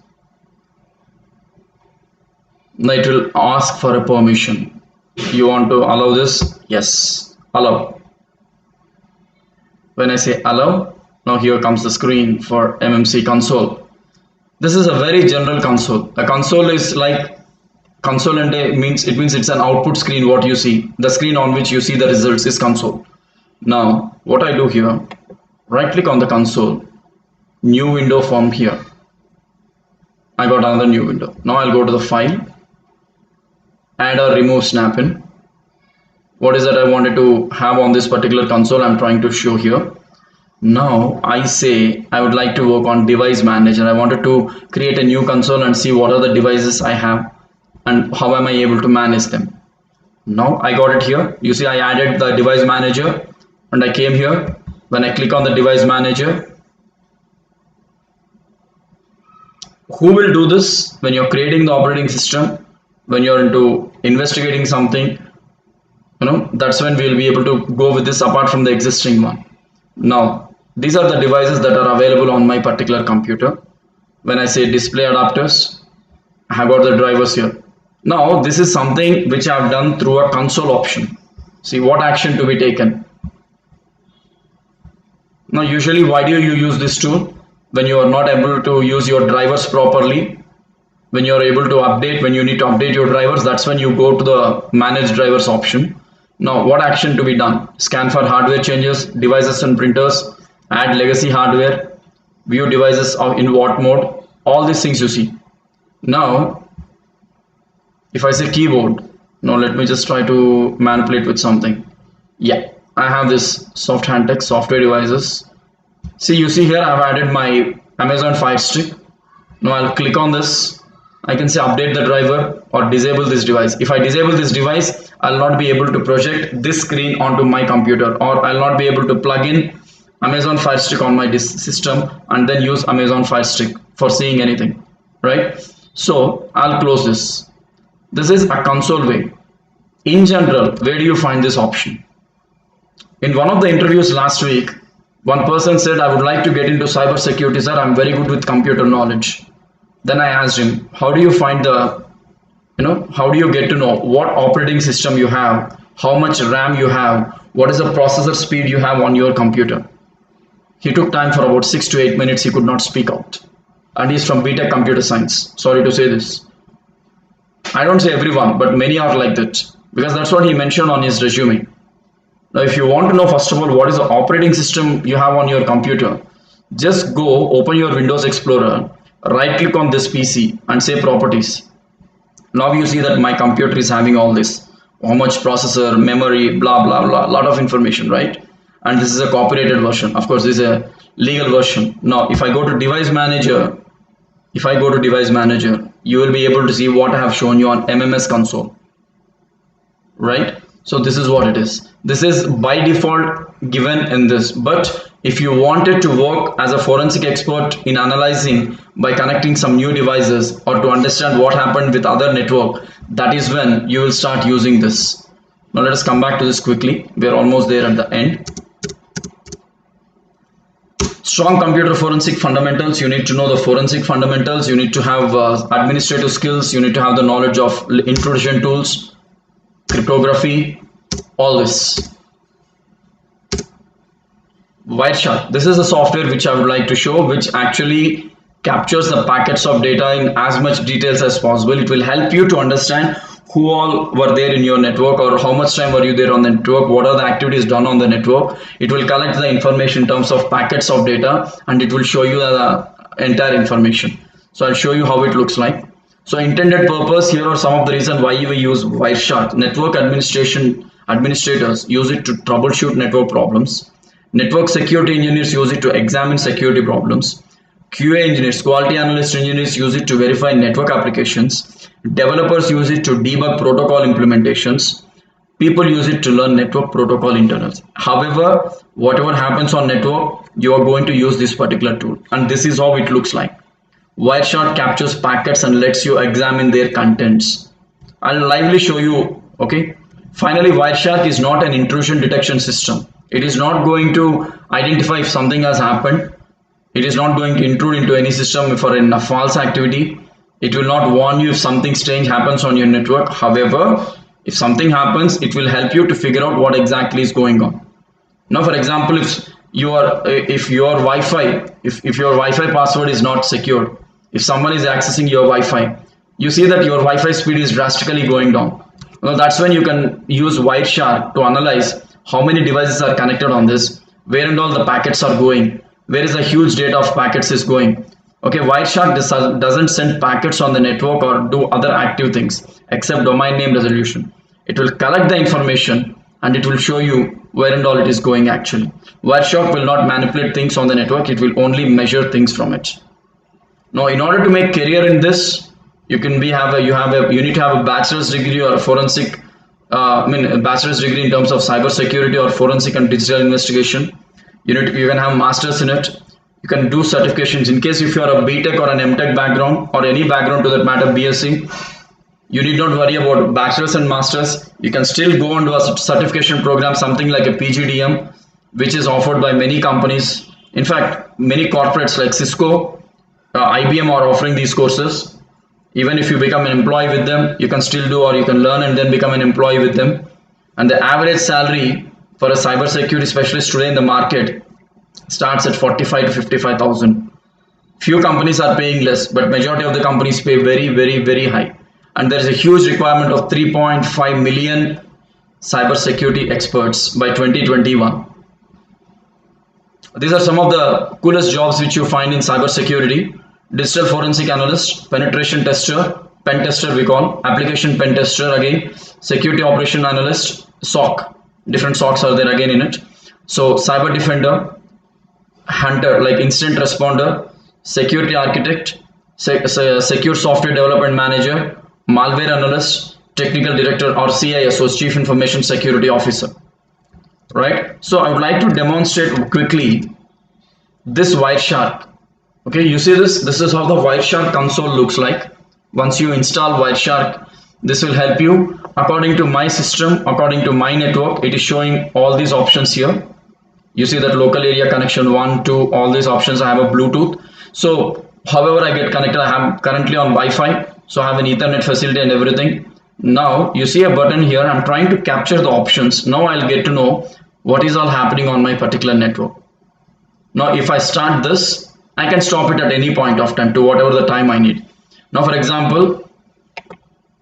Now it will ask for a permission. You want to allow this? Yes, allow. When I say allow, now here comes the screen for MMC console. This is a very general console. A console is like, console and means it's an output screen. What you see, the screen on which you see the results is console. Now what I do here, right click on the console, new window from here. I got another new window. Now I'll go to the file, add or remove snap-in. What is that I wanted to have on this particular console? I'm trying to show here. Now I say I would like to work on device manager. I wanted to create a new console and see what are the devices I have and how am I able to manage them. Now I got it here. You see I added the device manager and I came here. When I click on the device manager, who will do this? When you're creating the operating system, when you're into investigating something, that's when we'll be able to go with this apart from the existing one. Now these are the devices that are available on my particular computer. When I say display adapters, I have got the drivers here. Now this is something which I have done through a console option. See what action to be taken. Now usually why do you use this tool? When you are not able to use your drivers properly, when you are able to update, when you need to update your drivers, that's when you go to the manage drivers option. Now what action to be done? Scan for hardware changes, devices and printers, add legacy hardware, view devices in what mode, all these things you see. Now if I say keyboard, now let me just try to manipulate with something. Yeah, I have this soft hand text, software devices. See, you see here I've added my Amazon Fire Stick. Now I'll click on this. I can say update the driver or disable this device. If I disable this device, I'll not be able to project this screen onto my computer, or I'll not be able to plug in Amazon Fire Stick on my system and then use Amazon Fire Stick for seeing anything, right? So I'll close this. This is a console way. In general, where do you find this option? In one of the interviews last week, one person said, I would like to get into cyber security, sir. I'm very good with computer knowledge. Then I asked him, how do you find the, how do you get to know what operating system you have, how much RAM you have, what is the processor speed you have on your computer? He took time for about 6 to 8 minutes. He could not speak out. And he's from BTech Computer Science. Sorry to say this. I don't say everyone, but many are like that, because that's what he mentioned on his resume. Now, if you want to know, first of all, what is the operating system you have on your computer, just go open your Windows Explorer, right click on this PC and say properties. Now you see that my computer is having all this, how much processor, memory, blah, blah, blah, lot of information, right? And this is a copyrighted version. Of course, this is a legal version. Now, if I go to device manager, you will be able to see what I have shown you on MMS console, right? So this is what it is. This is by default given in this, but if you wanted to work as a forensic expert in analyzing by connecting some new devices or to understand what happened with other network, that is when you will start using this. Now let us come back to this quickly. We are almost there at the end. Strong computer forensic fundamentals. You need to know the forensic fundamentals. You need to have administrative skills. You need to have the knowledge of intrusion tools, cryptography, all this. Wireshark. This is a software which I would like to show, which actually captures the packets of data in as much details as possible. It will help you to understand who all were there in your network, or how much time were you there on the network, what are the activities done on the network. It will collect the information in terms of packets of data, and it will show you the entire information. So I'll show you how it looks like. So intended purpose, here are some of the reasons why we use Wireshark. Network administrators use it to troubleshoot network problems. Network security engineers use it to examine security problems. QA engineers, quality analyst engineers use it to verify network applications. Developers use it to debug protocol implementations. People use it to learn network protocol internals. However, whatever happens on network, you are going to use this particular tool, and this is how it looks like. Wireshark captures packets and lets you examine their contents. I'll lively show you. Okay. Finally, Wireshark is not an intrusion detection system. It is not going to identify if something has happened. It is not going to intrude into any system for a false activity. It will not warn you if something strange happens on your network. However, if something happens, it will help you to figure out what exactly is going on. Now, for example, if your Wi-Fi password is not secured, if someone is accessing your Wi-Fi, you see that your Wi-Fi speed is drastically going down. Now, that's when you can use Wireshark to analyze how many devices are connected on this, where and all the packets are going, where is the huge data of packets is going. Okay, Wireshark doesn't send packets on the network or do other active things except domain name resolution. It will collect the information and it will show you where and all it is going actually. Wireshark will not manipulate things on the network, it will only measure things from it. Now, in order to make career in this, you need to have a bachelor's degree or a forensic, a bachelor's degree in terms of cyber security or forensic and digital investigation. You can have masters in it. You can do certifications. In case if you are a BTech or an MTech background, or any background to that matter, BSc, you need not worry about bachelor's and masters. You can still go on to a certification program, something like a PGDM, which is offered by many companies. In fact, many corporates like Cisco, IBM are offering these courses. Even if you become an employee with them, you can still do, or you can learn and then become an employee with them. And the average salary for a cybersecurity specialist today in the market starts at 45 to 55,000. Few companies are paying less, but majority of the companies pay very, very, very high. And there is a huge requirement of 3.5 million cybersecurity experts by 2021. These are some of the coolest jobs which you find in cybersecurity. Digital forensic analyst, penetration tester, pen tester we call, application pen tester again, security operation analyst, SOC. Different SOCs are there again in it. So cyber defender, hunter like incident responder, security architect, secure software development manager, malware analyst, technical director, or CISO, chief information security officer. Right. So I would like to demonstrate quickly this Wireshark. Okay, you see this? This is how the Wireshark console looks like. Once you install Wireshark, this will help you. According to my system, according to my network, it is showing all these options here. You see that local area connection 1, 2, all these options. I have a Bluetooth. So however I get connected, I am currently on Wi-Fi. So I have an Ethernet facility and everything. Now you see a button here. I'm trying to capture the options. Now I'll get to know what is all happening on my particular network. Now if I start this, I can stop it at any point of time to whatever the time I need. Now for example,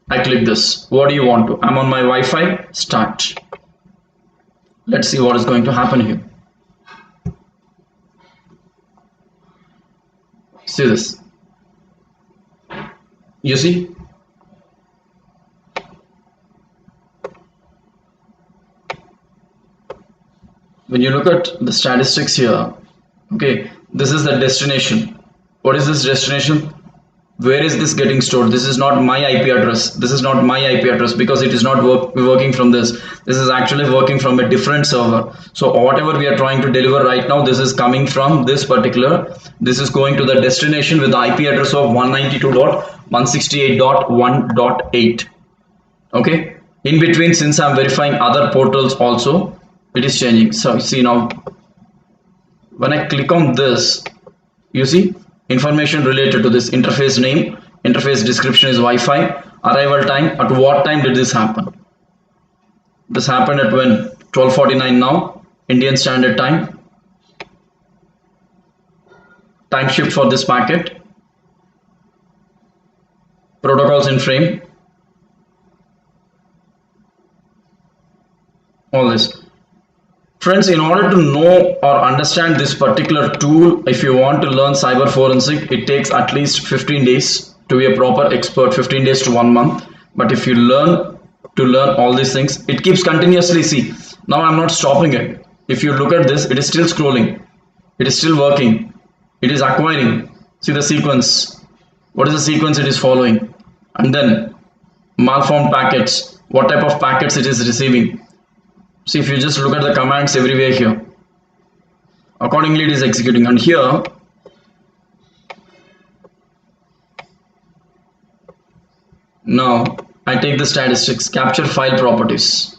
I click this. What do you want to? I'm on my Wi-Fi. Start. Let's see what is going to happen here. See this. You see? When you look at the statistics here, okay, this is the destination. What is this destination? Where is this getting stored? This is not my IP address. This is not my IP address because it is not working from this. This is actually working from a different server. So whatever we are trying to deliver right now, this is coming from this particular. This is going to the destination with the IP address of 192.168.1.8. Okay. In between, since I'm verifying other portals also, it is changing. So see now, when I click on this, you see information related to this interface name, interface description is Wi-Fi, arrival time, at what time did this happen? This happened at when? 12:49 now, Indian Standard Time. Time shift for this packet. Protocols in frame. all this. Friends, in order to know or understand this particular tool, if you want to learn cyber forensic, it takes at least 15 days to be a proper expert, 15 days to 1 month. But if you learn all these things, it keeps continuously. See, now I'm not stopping it. If you look at this, it is still scrolling, it is still working, it is acquiring. See the sequence. What is the sequence it is following? And then malformed packets, what type of packets it is receiving. See, if you just look at the commands everywhere here, accordingly it is executing. And here, now I take the statistics, capture file properties.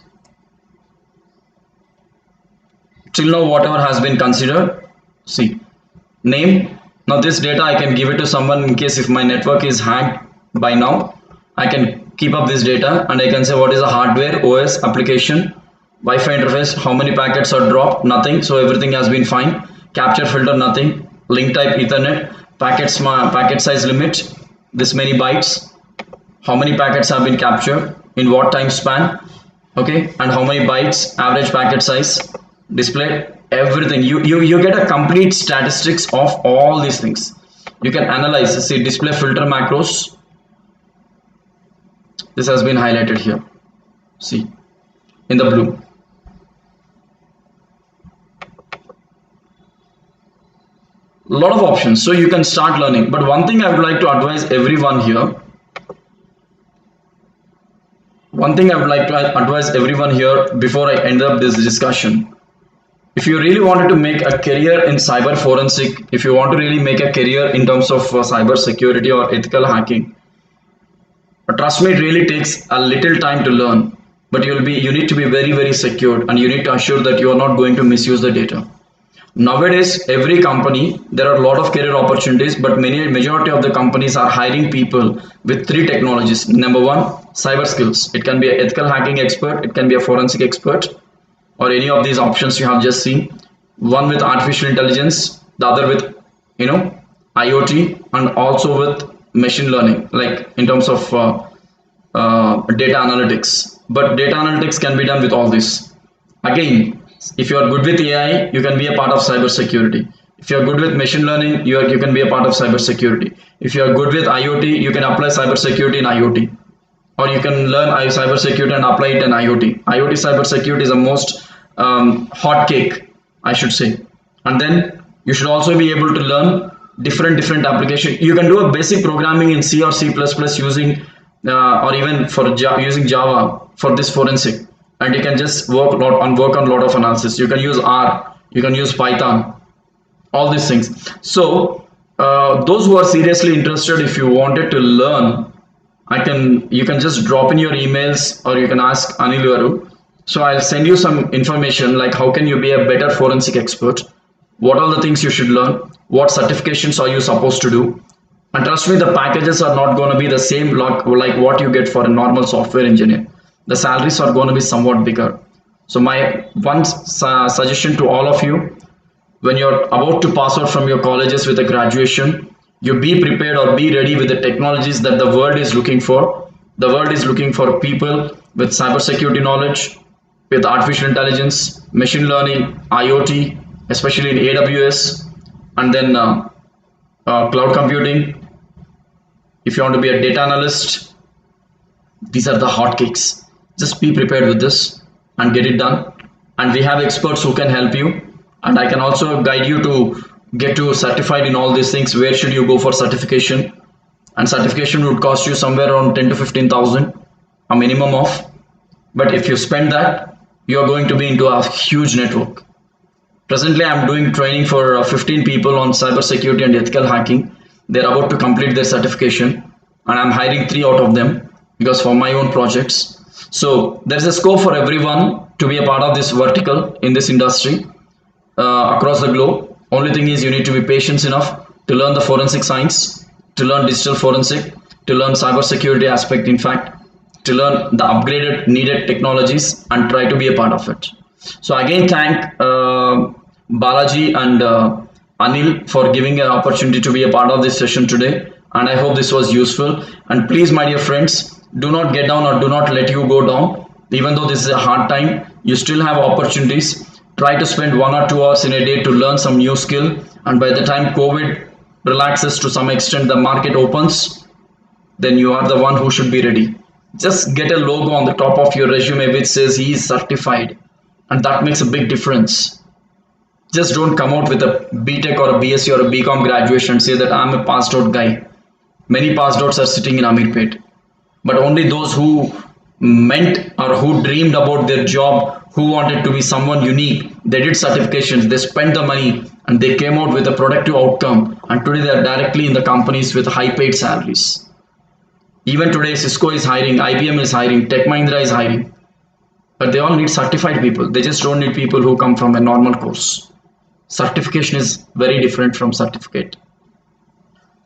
Till now, whatever has been considered, see, name. Now this data I can give it to someone in case if my network is hacked by now. I can keep up this data and I can say what is the hardware, OS, application, Wi-Fi interface, how many packets are dropped, nothing, so everything has been fine. Capture filter, nothing. Link type Ethernet, packet size limit, this many bytes, how many packets have been captured, in what time span, okay, and how many bytes, average packet size, display, everything. You get a complete statistics of all these things. You can analyze, see, display filter macros. This has been highlighted here, see, in the blue. Lot of options, so you can start learning. But one thing I would like to advise everyone here, before I end up this discussion, if you really wanted to make a career in cyber forensic, if you want to really make a career in terms of cyber security or ethical hacking, trust me, it really takes a little time to learn, but you need to be very, very secured, and you need to assure that you are not going to misuse the data. Nowadays, every company, there are a lot of career opportunities, but majority of the companies are hiring people with 3 technologies. Number 1, cyber skills. It can be an ethical hacking expert, it can be a forensic expert, or any of these options you have just seen. One with artificial intelligence, the other with IoT, and also with machine learning, like in terms of data analytics. But data analytics can be done with all this. Again, if you are good with AI, you can be a part of cyber security. If you are good with machine learning, you can be a part of cyber security. If you are good with IoT, you can apply cyber security in IoT, or you can learn cyber security and apply it in IoT. IoT cyber security is the most hot cake, I should say. And then you should also be able to learn different applications. You can do a basic programming in C or C++ using or even for using Java for this forensic, and you can just work on a lot of analysis. You can use R, you can use Python, all these things. So those who are seriously interested, if you wanted to learn, you can just drop in your emails, or you can ask Anil Varu. So I'll send you some information like how can you be a better forensic expert, what are the things you should learn, what certifications are you supposed to do. And trust me, the packages are not going to be the same like what you get for a normal software engineer. The salaries are going to be somewhat bigger. So my one suggestion to all of you, when you're about to pass out from your colleges with a graduation, you be prepared or be ready with the technologies that the world is looking for. The world is looking for people with cybersecurity knowledge, with artificial intelligence, machine learning, IoT, especially in AWS, and then cloud computing. If you want to be a data analyst, these are the hotcakes. Just be prepared with this and get it done. And we have experts who can help you. And I can also guide you to get you certified in all these things. Where should you go for certification? And certification would cost you somewhere around 10 to 15,000, a minimum of. But if you spend that, you are going to be into a huge network. Presently, I'm doing training for 15 people on cybersecurity and ethical hacking. They're about to complete their certification, and I'm hiring 3 out of them because for my own projects. So there's a scope for everyone to be a part of this vertical in this industry across the globe. Only thing is you need to be patient enough to learn the forensic science, to learn digital forensic, to learn cybersecurity aspect, in fact, to learn the upgraded needed technologies and try to be a part of it. So again, thank Balaji and Anil for giving an opportunity to be a part of this session today, and I hope this was useful. And please, my dear friends, do not get down or do not let you go down. Even though this is a hard time, you still have opportunities. Try to spend 1 or 2 hours in a day to learn some new skill, and by the time COVID relaxes to some extent, the market opens, then you are the one who should be ready. Just get a logo on the top of your resume which says he is certified, and that makes a big difference. Just don't come out with a BTech or a BSc or a BCom graduation and say that I'm a passed out guy. Many passed outs are sitting in Amirpet, but only those who meant or who dreamed about their job, who wanted to be someone unique, they did certifications, they spent the money, and they came out with a productive outcome, and today they are directly in the companies with high paid salaries. Even today Cisco is hiring, IBM is hiring, Tech Mahindra is hiring, but they all need certified people. They just don't need people who come from a normal course. Certification is very different from certificate.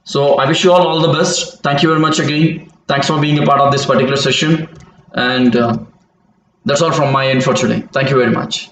So I wish you all the best. Thank you very much again. Thanks for being a part of this particular session, and that's all from my end for today. Thank you very much.